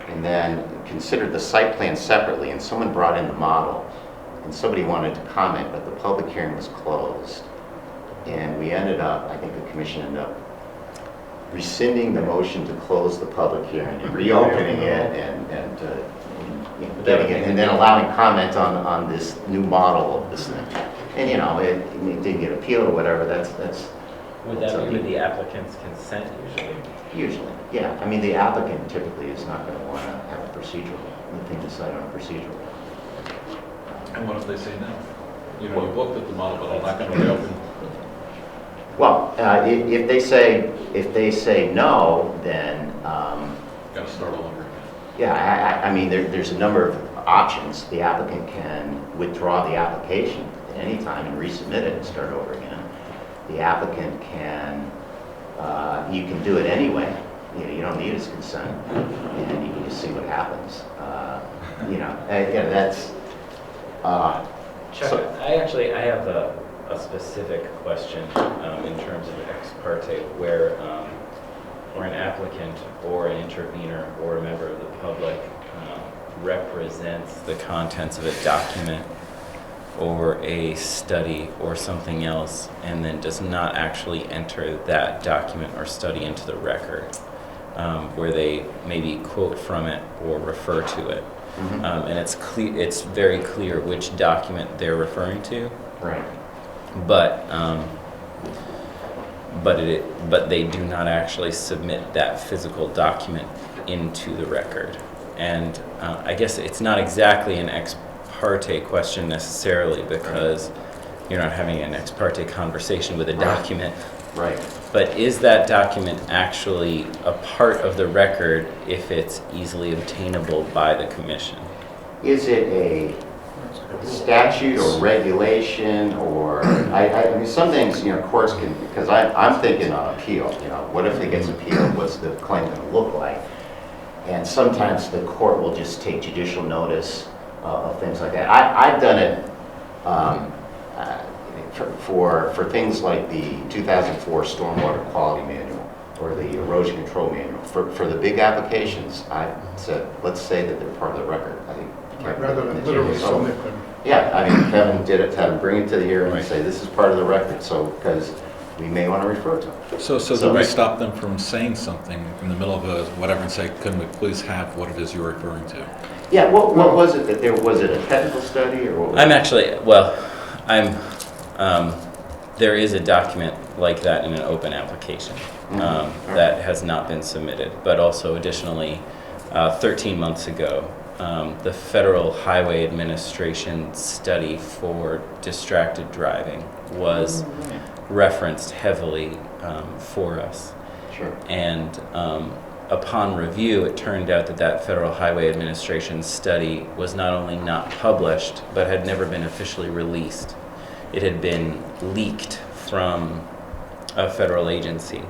and then considered the site plan separately, and someone brought in the model, and somebody wanted to comment, but the public hearing was closed. And we ended up, I think the commission ended up rescinding the motion to close the public hearing and reopening it and getting it, and then allowing comment on this new model of this thing. And you know, it didn't get appealed or whatever. That's Would that be with the applicant's consent usually? usually, yeah. I mean, the applicant typically is not going to want to have a procedural thing decided on a procedural. And what if they say no? You know, you've looked at the model, but I'm not going to reopen. Well, if they say no, then Got to start all over again. yeah. I mean, there's a number of options. The applicant can withdraw the application at any time and resubmit it and start over again. The applicant can, you can do it anyway. You know, you don't need his consent, and you can just see what happens. You know, yeah, that's. Chuck, So- I have a specific question in terms of ex parte, where an applicant or an intervener or a member of the public represents the contents of a document or a study or something else, and then does not actually enter that document or study into the record, where they maybe quote from it or refer to it. Mhm. And it's very clear which document they're referring to, Right. but they do not actually submit that physical document into the record. And I guess it's not exactly an ex parte question necessarily, because you're not having an ex parte conversation with a document. Right. But is that document actually a part of the record if it's easily obtainable by the commission? Is it a statute or regulation, or, I mean, some things, you know, courts can, because I'm thinking on appeal, you know, what if it gets appealed, what's the claim going to look like? And sometimes the court will just take judicial notice of things like that. I've done it for things like the 2004 Stormwater Quality Manual or the Erosion Control Manual. For the big applications, I said, let's say that they're part of the record. I think Rather than literally submit them. yeah, I mean, Kevin did it, had him bring it to the hearing and say, this is part of the record, so, because we may want to refer to it. So do we stop them from saying something in the middle of a whatever and say, couldn't we please have what it is you're referring to? Yeah, what was it that there, was it a technical study or what was I'm it? actually, there is a document like that in an open application that has not been submitted, but also additionally, 13 months ago, the Federal Highway Administration study for distracted driving was referenced heavily for us. Sure. And upon review, it turned out that Federal Highway Administration study was not only not published, but had never been officially released. It had been leaked from a federal agency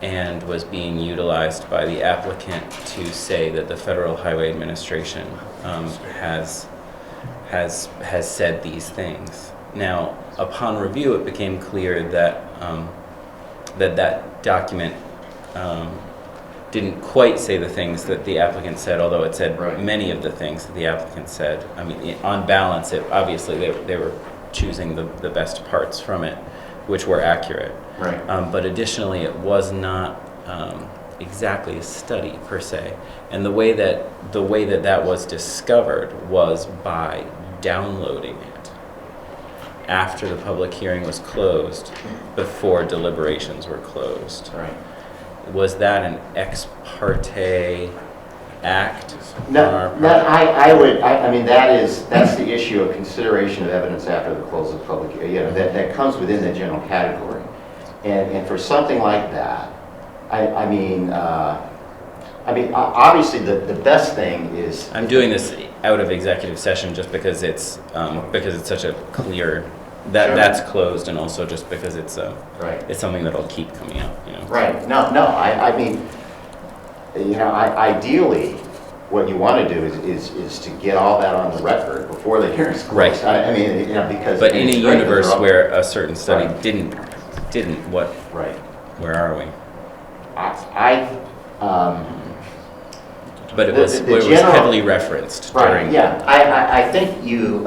and was being utilized by the applicant to say that the Federal Highway Administration has said these things. Now, upon review, it became clear that that document didn't quite say the things that the applicant said, although it said many of the things that the applicant said. I mean, on balance, obviously they were choosing the best parts from it, which were accurate. Right. But additionally, it was not exactly a study per se. And the way that that was discovered was by downloading it after the public hearing was closed, before deliberations were closed. Right. Was that an ex parte act? No, on our part? I mean, that's the issue of consideration of evidence after the close of public, you know, that comes within the general category. And for something like that, I mean, obviously the best thing is. I'm doing this out of executive session just because it's such a clear, that's closed, and also just because it's it's something that'll keep coming up, you know. Right. No. I mean, you know, ideally, what you want to do is to get all that on the record before the hearing's closed. Right. I mean, you know, because. But in a it's great that universe they're all- where a certain study Right. didn't, what, Right. where are we? But it The- was, the it was general- heavily referenced Right, during. yeah. I think you,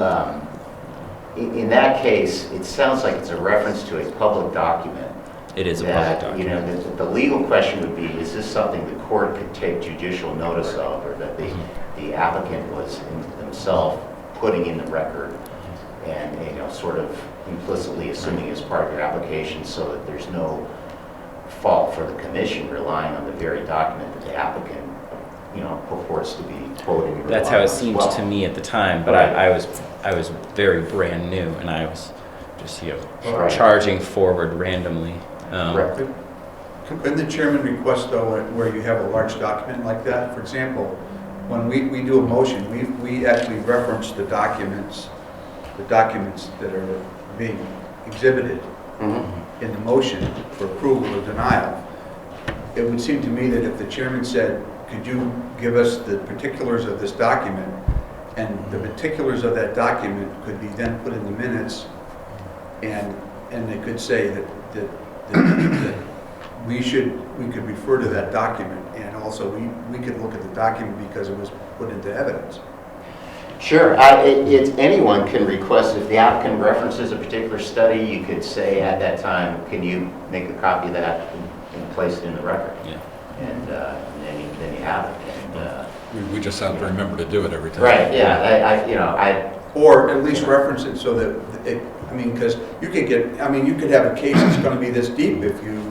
in that case, it sounds like it's a reference to a public document. It is a public That, you know, document. the legal question would be, is this something the court could take judicial notice of, or that the applicant was himself putting in the record and, you know, sort of implicitly assuming as part of your application so that there's no fault for the commission relying on the very document that the applicant, you know, purports to be quoting. or That's how relying it on as seemed well. to me at the time, but Right. I was very brand new, and I was just, you know, Right. charging forward randomly. Correct. Couldn't the chairman request, though, where you have a large document like that? For example, when we do a motion, we actually reference the documents that are being exhibited Mhm. in the motion for approval or denial. It would seem to me that if the chairman said, could you give us the particulars of this document, and the particulars of that document could be then put in the minutes, and they could say that we could refer to that document, and also we could look at the document because it was put into evidence. Sure. Anyone can request, if the applicant references a particular study, you could say at that time, can you make a copy of that and place it in the record? Yeah. And then you have it. And, We just have to remember to do it every time. right, yeah. Or at least reference it so that because you could have a case that's going to be this deep if you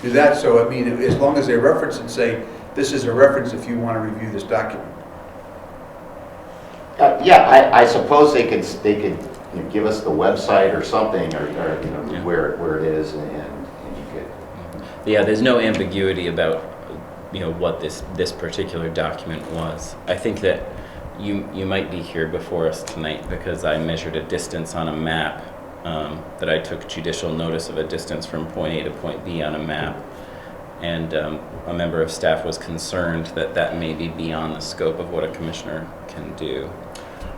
do that. So, I mean, as long as they reference and say, this is a reference if you want to review this document. Yeah, I suppose they could you know, give us the website or something, or you know, Yeah. where it is, and you could. Yeah, there's no ambiguity about, you know, what this particular document was. I think that you might be here before us tonight because I measured a distance on a map, that I took judicial notice of a distance from point A to point B on a map. And a member of staff was concerned that that may be beyond the scope of what a commissioner can do.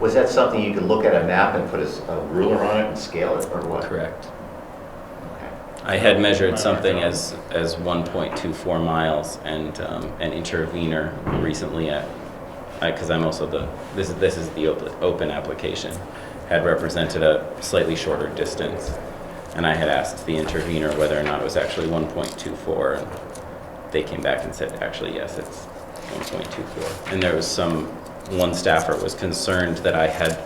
Was that something you could look at a map and put a ruler on it and scale it, or what? Correct. Okay. I had measured something as 1.24 miles and an intervener recently because I'm also this is the open application, had represented a slightly shorter distance. And I had asked the intervener whether or not it was actually 1.24, and they came back and said, actually, yes, it's 1.24. And there was one staffer was concerned that I had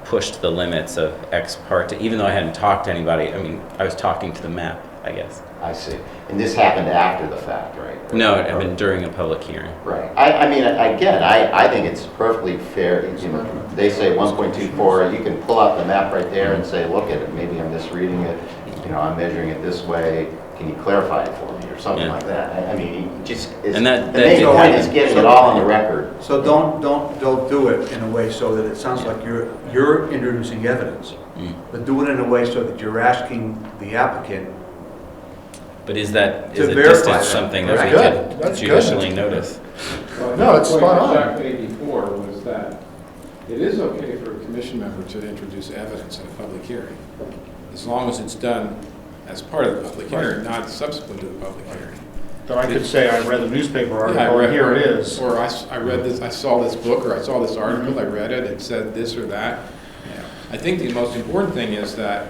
pushed the limits of ex parte, even though I hadn't talked to anybody. I mean, I was talking to the map, I guess. I see. And this happened after the fact, right? No, it had been during a public hearing. Right. I mean, again, I think it's perfectly fair. You know, they say 1.24, you can pull out the map right there and say, look at it, maybe I'm misreading it, you know, I'm measuring it this way, can you clarify it for me, or something Yeah. like that. I mean, you just, And that the main did point happen. is getting it all on the record. So don't do it in a way so that it sounds like you're introducing evidence, but do it in a way so that you're asking the applicant. But is a verify distance that. something that That's we good. could That's good. judicially notice? No, it's spot on. Jack made before was that it is okay for a commission member to introduce evidence in a public hearing, as long as it's done as part of the public hearing, not subsequent to the public hearing. Then I could say, I read the newspaper Yeah, article, and here it is. Or I read this, I saw this book, or I saw this article, I read it, it said this or that. Yeah. I think the most important thing is that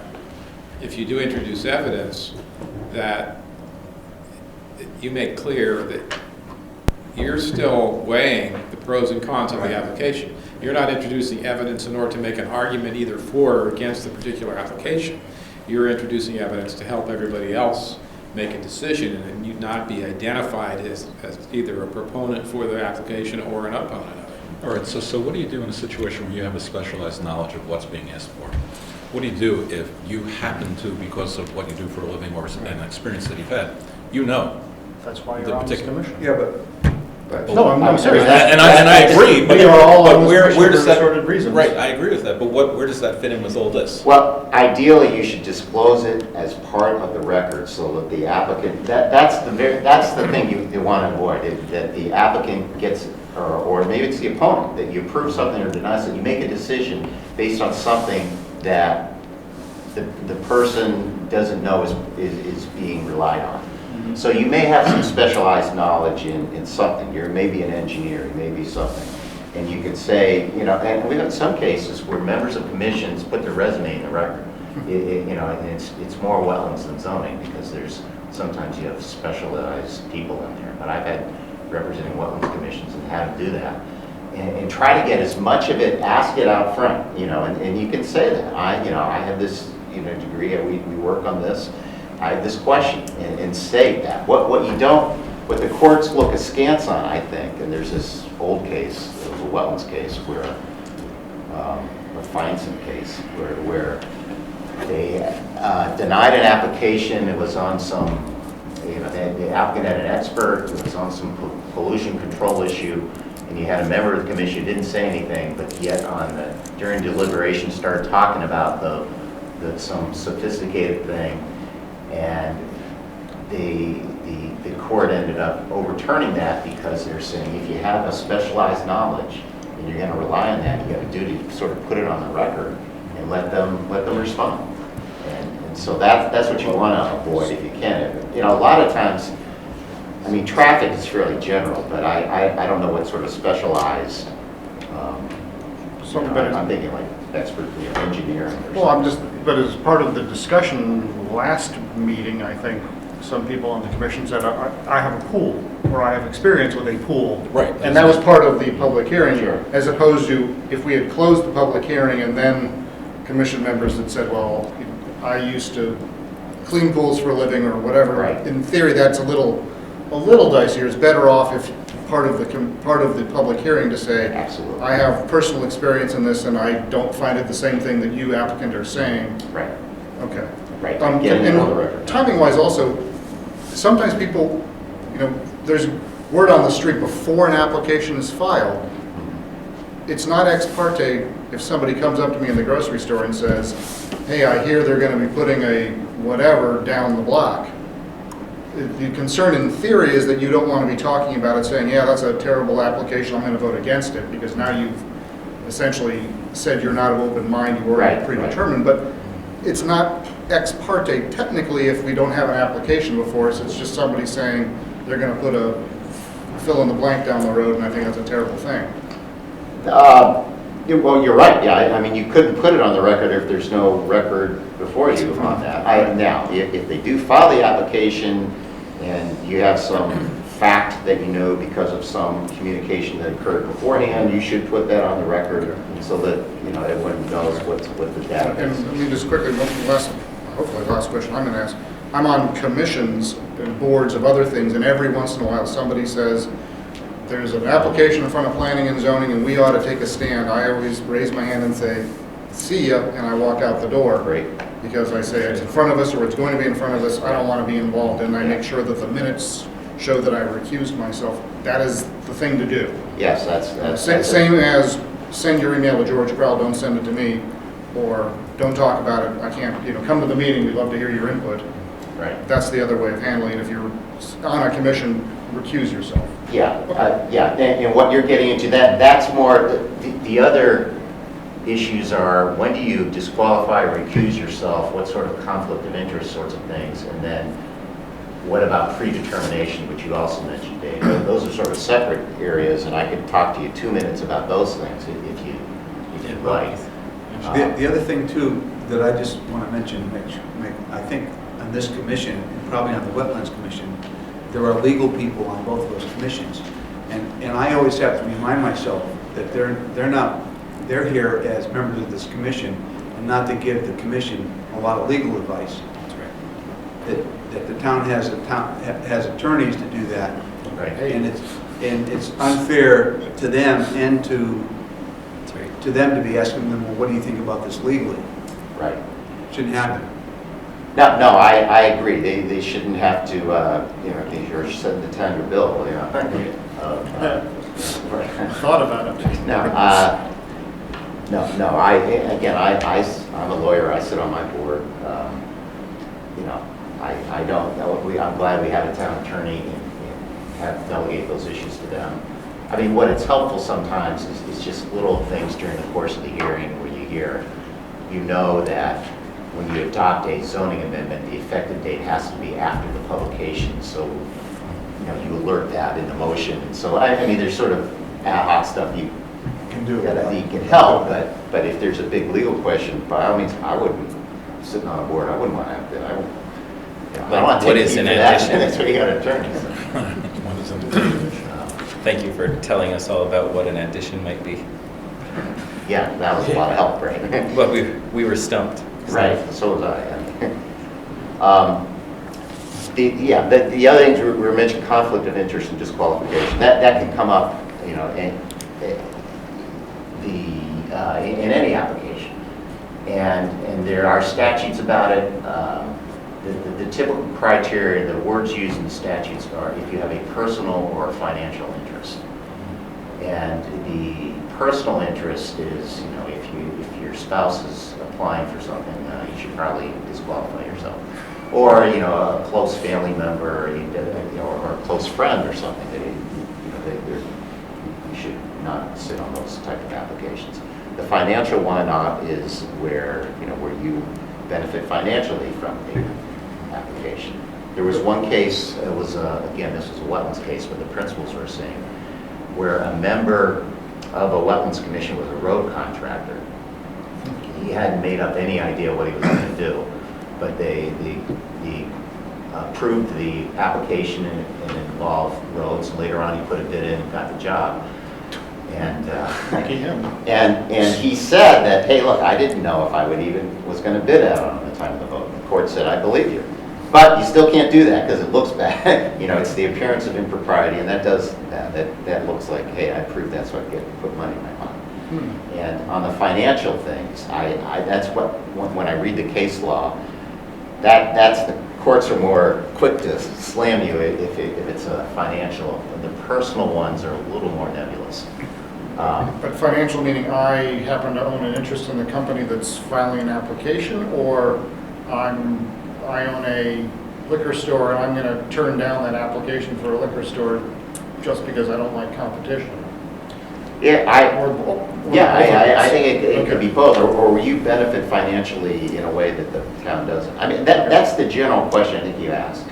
if you do introduce evidence, that you make clear that you're still weighing the pros and cons of the application. You're not introducing evidence in order to make an argument either for or against the particular application. You're introducing evidence to help everybody else make a decision and you not be identified as either a proponent for the application or an opponent of it. All right, so what do you do in a situation where you have a specialized knowledge of what's being asked for? What do you do if you happen to, because of what you do for a living or an experience that you've had, you know? That's why The you're on this particular- commission. Yeah, but No, I'm serious. And I agree, but We are all on this where commission does for that, assorted reasons. right, I agree with that, but where does that fit in with all this? Well, ideally, you should disclose it as part of the record so that the applicant, that's the thing you want to avoid, that the applicant gets or maybe it's the opponent, that you approve something or deny something, you make a decision based on something that the person doesn't know is being relied on. So you may have some specialized knowledge in something. You're maybe an engineer, you may be something. And you could say, you know, and we've had some cases where members of commissions put their resume in the record. You know, and it's more wetlands than zoning, because sometimes you have specialized people in there. But I've had representing wetlands commissions and had them do that. And try to get as much of it, ask it out front, you know, and you can say that. I have this, you know, degree, we work on this. I have this question, and say that. What the courts look askance on, I think, and there's this old case, it was a wetlands case, where, a Feinstein case, where they denied an application. It was on some, you know, the applicant had an expert, it was on some pollution control issue, and you had a member of the commission who didn't say anything, but yet during deliberation started talking about some sophisticated thing, and the court ended up overturning that, because they're saying if you have a specialized knowledge and you're going to rely on that, you have a duty to sort of put it on the record and let them respond. And so that's what you want to avoid if you can. You know, a lot of times, I mean, traffic is fairly general, but I don't know what sort of specialized. I'm thinking like expert engineering. But as part of the discussion last meeting, I think some people on the commission said, I have a pool, or I have experience with a pool. Right. And that was part of the public hearing, Sure. as opposed to if we had closed the public hearing and then commission members had said, well, I used to clean pools for a living or whatever. Right. In theory, that's a little dicier. It's better off if part of the public hearing to say, Absolutely. I have personal experience in this and I don't find it the same thing that you applicant are saying. Right. Okay. Right. Get it on the record. Timing wise also, sometimes people, you know, there's word on the street before an application is filed. It's not ex parte if somebody comes up to me in the grocery store and says, hey, I hear they're going to be putting a whatever down the block. The concern in theory is that you don't want to be talking about it saying, yeah, that's a terrible application, I'm going to vote against it, because now you've essentially said you're not of open mind, you already predetermined. But it's not ex parte technically if we don't have an application before us. It's just somebody saying they're going to put a fill in the blank down the road, and I think that's a terrible thing. Well, you're right. Yeah, I mean, you couldn't put it on the record if there's no record before you on that. Now, if they do file the application and you have some fact that you know because of some communication that occurred beforehand, you should put that on the record so that, you know, everyone knows what the database is. And let me just quickly, hopefully the last question I'm going to ask. I'm on commissions and boards of other things, and every once in a while somebody says, there's an application in front of planning and zoning and we ought to take a stand. I always raise my hand and say, see ya, and I walk out the door. Great. Because I say it's in front of us or it's going to be in front of us, I don't want to be involved, and I make sure that the minutes show that I recused myself. That is the thing to do. Yes, that's Same as send your email to George Crowell, don't send it to me, or don't talk about it, I can't, you know, come to the meeting, we'd love to hear your input. Right. That's the other way of handling it. If you're on a commission, recuse yourself. Yeah, and what you're getting into, that's more, the other issues are, when do you disqualify or recuse yourself, what sort of conflict of interest sorts of things, and then what about predetermination, which you also mentioned, Dave. Those are sort of separate areas, and I could talk to you 2 minutes about those things if you'd like. The other thing too that I just want to mention, I think on this commission, and probably on the Wetlands Commission, there are legal people on both of those commissions, and I always have to remind myself that they're here as members of this commission, and not to give the commission a lot of legal advice. That's right. That the town has attorneys to do that, Right. and it's unfair to them and to them to be asking them, well, what do you think about this legally? Right. Shouldn't happen. No, I agree. They shouldn't have to, you know, you're setting the time to bill, you know. Thought about it. No. I'm a lawyer. I sit on my board. You know, I don't. I'm glad we have a town attorney and have delegate those issues to them. I mean, what it's helpful sometimes is just little things during the course of the hearing where you hear, you know that when you adopt a zoning amendment, the effective date has to be after the publication, so, you know, you alert that in the motion. And so, I mean, there's sort of ad hoc stuff you Can do that you can help, but if there's a big legal question, by all means, I wouldn't, sitting on a board, I wouldn't want to have that. I don't want to What take is you an for that, addition? that's where you got to turn. What is it? Thank you for telling us all about what an addition might be. Yeah, that was a lot of help, right? Well, we were stumped. Right, so was I. The other things we were mentioning, conflict of interest and disqualification, that can come up, you know, in any application. And there are statutes about it. The typical criteria, the words used in the statutes are if you have a personal or financial interest. And the personal interest is, you know, if your spouse is applying for something, you should probably disqualify yourself. Or, you know, a close family member, or a close friend or something, you should not sit on those type of applications. The financial one is where, you know, where you benefit financially from the application. There was one case, it was, again, this was a wetlands case, where the principals were saying, where a member of a Wetlands Commission was a road contractor. He hadn't made up any idea what he was going to do, but they approved the application and it involved roads. Later on, he put a bid in and got the job. And and he said that, hey, look, I didn't know if I was going to bid out on the time of the vote. And the court said, I believe you. But you still can't do that because it looks bad. You know, it's the appearance of impropriety, and that does that. That looks like, hey, I proved that so I get to put money in my pocket. And on the financial things, that's what, when I read the case law, that's the courts are more quick to slam you if it's a financial. The personal ones are a little more nebulous. But financial meaning I happen to own an interest in the company that's filing an application, or I own a liquor store and I'm going to turn down that application for a liquor store just because I don't like competition. Yeah, I think it could be both, or you benefit financially in a way that the town doesn't. I mean, that's the general question I think you ask.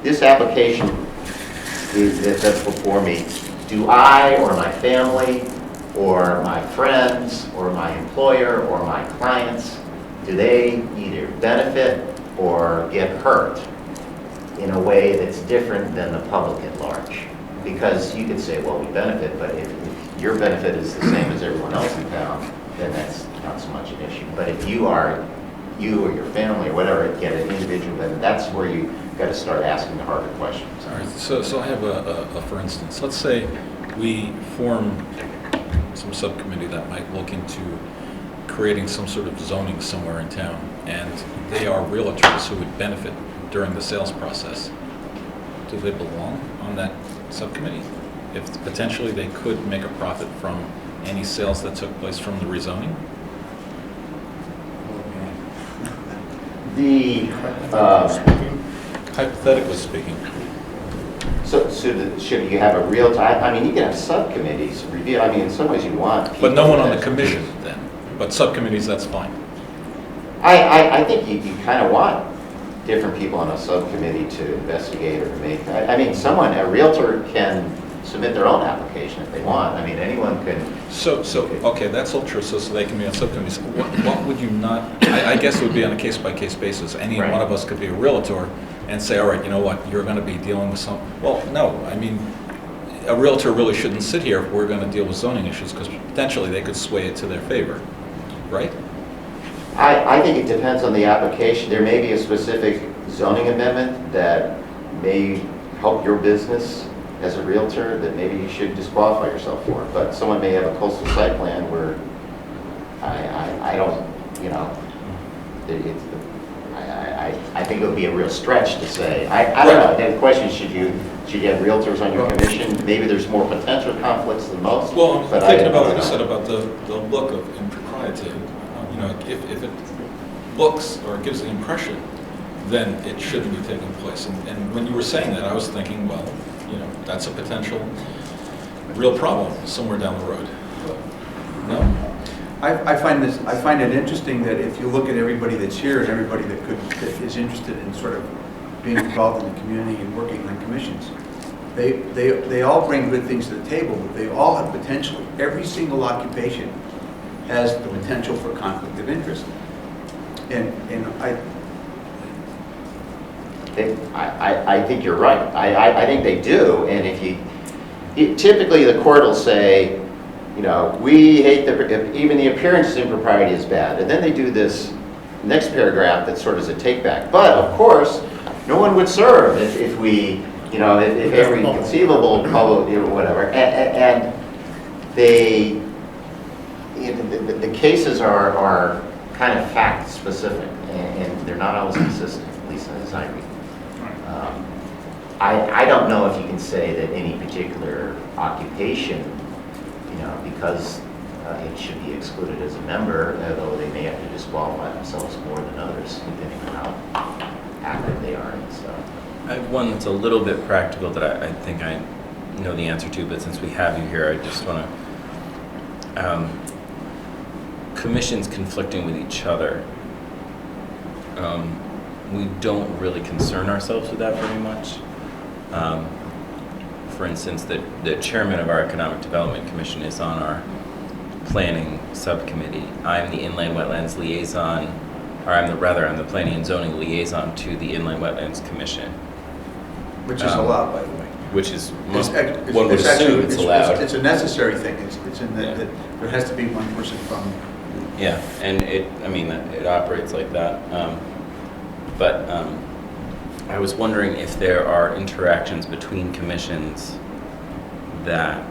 This application that's before me, do I or my family or my friends or my employer or my clients, do they either benefit or get hurt in a way that's different than the public at large? Because you could say, well, we benefit, but if your benefit is the same as everyone else in town, then that's not so much an issue. But if you or your family or whatever get an individual benefit, that's where you got to start asking the harder questions. All right, so I have a for instance. Let's say we form some subcommittee that might look into creating some sort of zoning somewhere in town, and they are realtors who would benefit during the sales process. Do they belong on that subcommittee? If potentially they could make a profit from any sales that took place from the rezoning? Hypothetically speaking. So should you have a realtor? I mean, you can have subcommittees review. I mean, in some ways you want people. But no one on the commission then. But subcommittees, that's fine. I think you kind of want different people on a subcommittee to investigate or to make. I mean, a realtor can submit their own application if they want. I mean, anyone can. Okay, that's all true. So they can be on subcommittees. What would you not? I guess it would be on a case-by-case basis. Any one of us could be a realtor and say, all right, you know what, you're going to be dealing with some. Well, no. I mean, a realtor really shouldn't sit here if we're going to deal with zoning issues, because potentially they could sway it to their favor, right? I think it depends on the application. There may be a specific zoning amendment that may help your business as a realtor that maybe you should disqualify yourself for. But someone may have a coastal site plan where I don't, you know, I think it would be a real stretch to say. I don't know. The question is, should you have realtors on your commission? Maybe there's more potential conflicts than most. Well, I'm thinking about what you said about the look of impropriety. You know, if it looks or gives the impression, then it shouldn't be taking place. And when you were saying that, I was thinking, well, you know, that's a potential real problem somewhere down the road. No? I find it interesting that if you look at everybody that's here and everybody that is interested in sort of being involved in the community and working on commissions, they all bring good things to the table, but they all have potential. Every single occupation has the potential for conflict of interest. And I think you're right. I think they do, and typically the court will say, you know, we hate even the appearance of impropriety is bad, and then they do this next paragraph that sort of is a take back. But of course, no one would serve if we, you know, if every conceivable public, you know, whatever, and they, the cases are kind of fact specific, and they're not always consistent, at least as I read. I don't know if you can say that any particular occupation, you know, because it should be excluded as a member, although they may have to disqualify themselves more than others, depending on how active they are and stuff. I have one that's a little bit practical that I think I know the answer to, but since we have you here, I just want to, commissions conflicting with each other. We don't really concern ourselves with that very much. For instance, the chairman of our Economic Development Commission is on our planning subcommittee. I'm the inland wetlands liaison, or I'm the planning and zoning liaison to the Inland Wetlands Commission. which is allowed, by the way. Which is, One would assume it's allowed. It's a necessary thing. It's in that there has to be one person from. Yeah, and it operates like that. But I was wondering if there are interactions between commissions that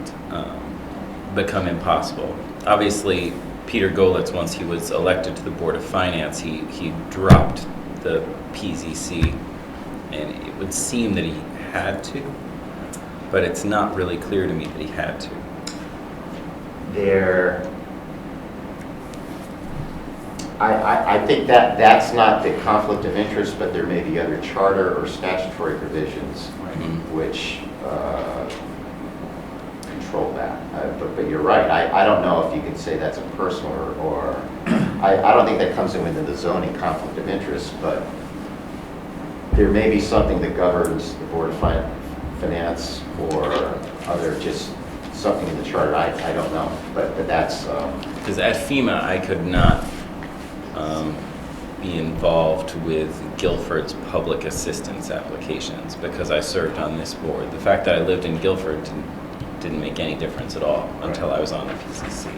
become impossible. Obviously, Peter Golitz, once he was elected to the Board of Finance, he dropped the PZC, and it would seem that he had to, but it's not really clear to me that he had to. I think that's not the conflict of interest, but there may be other charter or statutory provisions which control that. But you're right. I don't know if you could say that's a personal or I don't think that comes in within the zoning conflict of interest, but there may be something that governs the Board of Finance or other, just something in the charter. I don't know, but that's because at FEMA I could not be involved with Guilford's public assistance applications because I served on this board. The fact that I lived in Guilford didn't make any difference at all until I was on the PCC.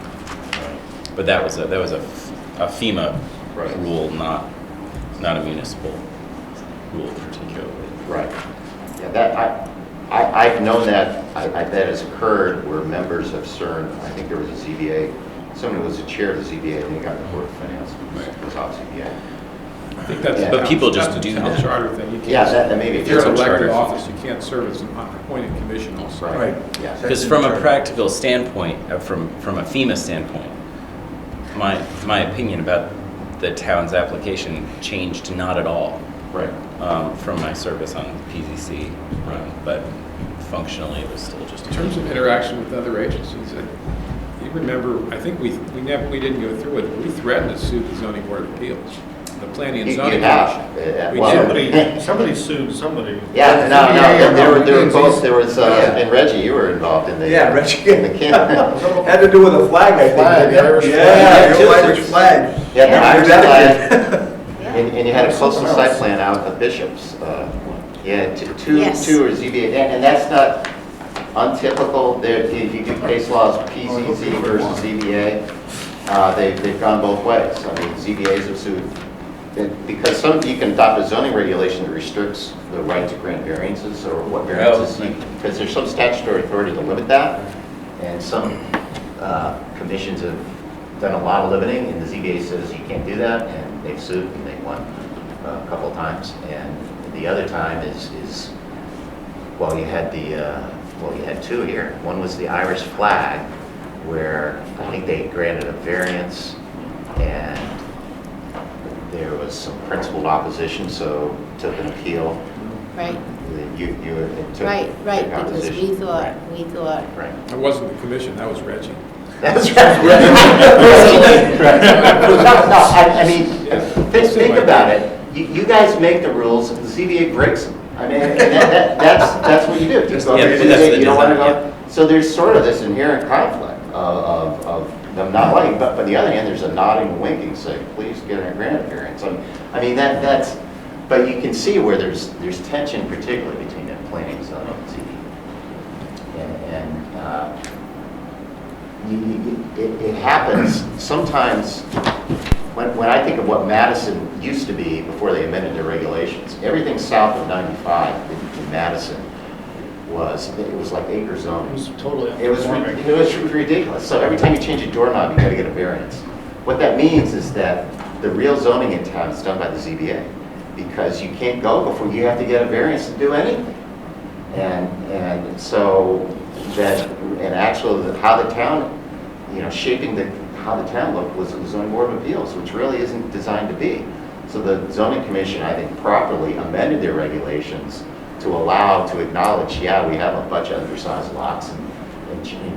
But that was a FEMA rule, not a municipal rule particularly. Right. Yeah, that I've known that. I bet has occurred where members have served. I think there was a ZBA. Someone who was the chair of the ZBA and he got the Board of Finance. Was off ZBA. I think that's but people just do that. that. Charter thing. You can't, that maybe. if you're an elected charter. office, you can't serve as an appointed commission also. Right. Yeah. Because from a practical standpoint, from a FEMA standpoint, my opinion about the town's application changed not at all. Right. From my service on PZC, but functionally it was still just. In terms of interaction with other agencies, you remember, I think we didn't go through it, but we threatened to sue the Zoning Board of Appeals, the Planning and Zoning Commission. We did. Somebody sued somebody. Yeah, no, there were both. There was and Reggie, you were involved in the Reggie. in the camp. Had to do with a flag, I think. Flag, didn't it? Irish Yeah, flag. the old Irish flag. Yeah, the Irish Yeah. flag. And you had a coastal site plan out of Bishop's. Two or ZBA, and that's not untypical. If you do case laws, PZZ versus ZBA, they've gone both ways. I mean, ZBAs have sued because you can adopt a zoning regulation that restricts the right to grant variances or what variances because there's some statutory authority to limit that, and some commissions have done a lot of limiting, and the ZBA says you can't do that, and they've sued and they've won a couple of times. And the other time is well, you had you had two here. One was the Irish flag, where I think they granted a variance, and there was some principled opposition, so took an appeal. Right. You took Right, took because opposition. we thought, Right. That wasn't the commission, that was Reggie. That's right. No, I mean, think about it. You guys make the rules, the ZBA breaks them. I mean, that's what you do. You go to the Yeah, but that's ZBA, the you don't want to design, go. So there's sort of this inherent conflict of them not liking, but on the other hand, there's a nodding and winking saying, please get a grant variance. I mean, that's, but you can see where there's tension, particularly between the planning zone and ZBA. It happens sometimes when I think of what Madison used to be before they amended their regulations. Everything south of 95 in Madison it was like acre zoning. It was ridiculous. So every time you change a doorknob, you got to get a variance. What that means is that the real zoning in town is done by the ZBA, because you can't go before you have to get a variance to do anything. And so that, and actually how the town, shaping how the town looked was the zoning board of appeals, which really isn't designed to be. So the zoning commission, I think, properly amended their regulations to acknowledge, yeah, we have a bunch of undersized lots and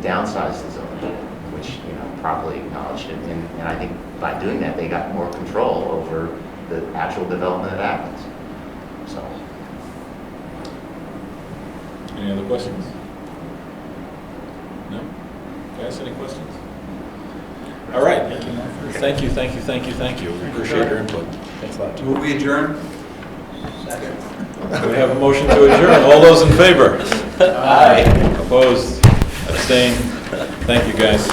downsize the zoning, which, properly acknowledged it. And I think by doing that, they got more control over the actual development that happens. So. Any other questions? No? Guys, any questions? All right. Thank you. We appreciate your input. Thanks a lot. Move we adjourn? Second. We have a motion to adjourn. All those in favor? Aye. Opposed? Abstained? Thank you, guys.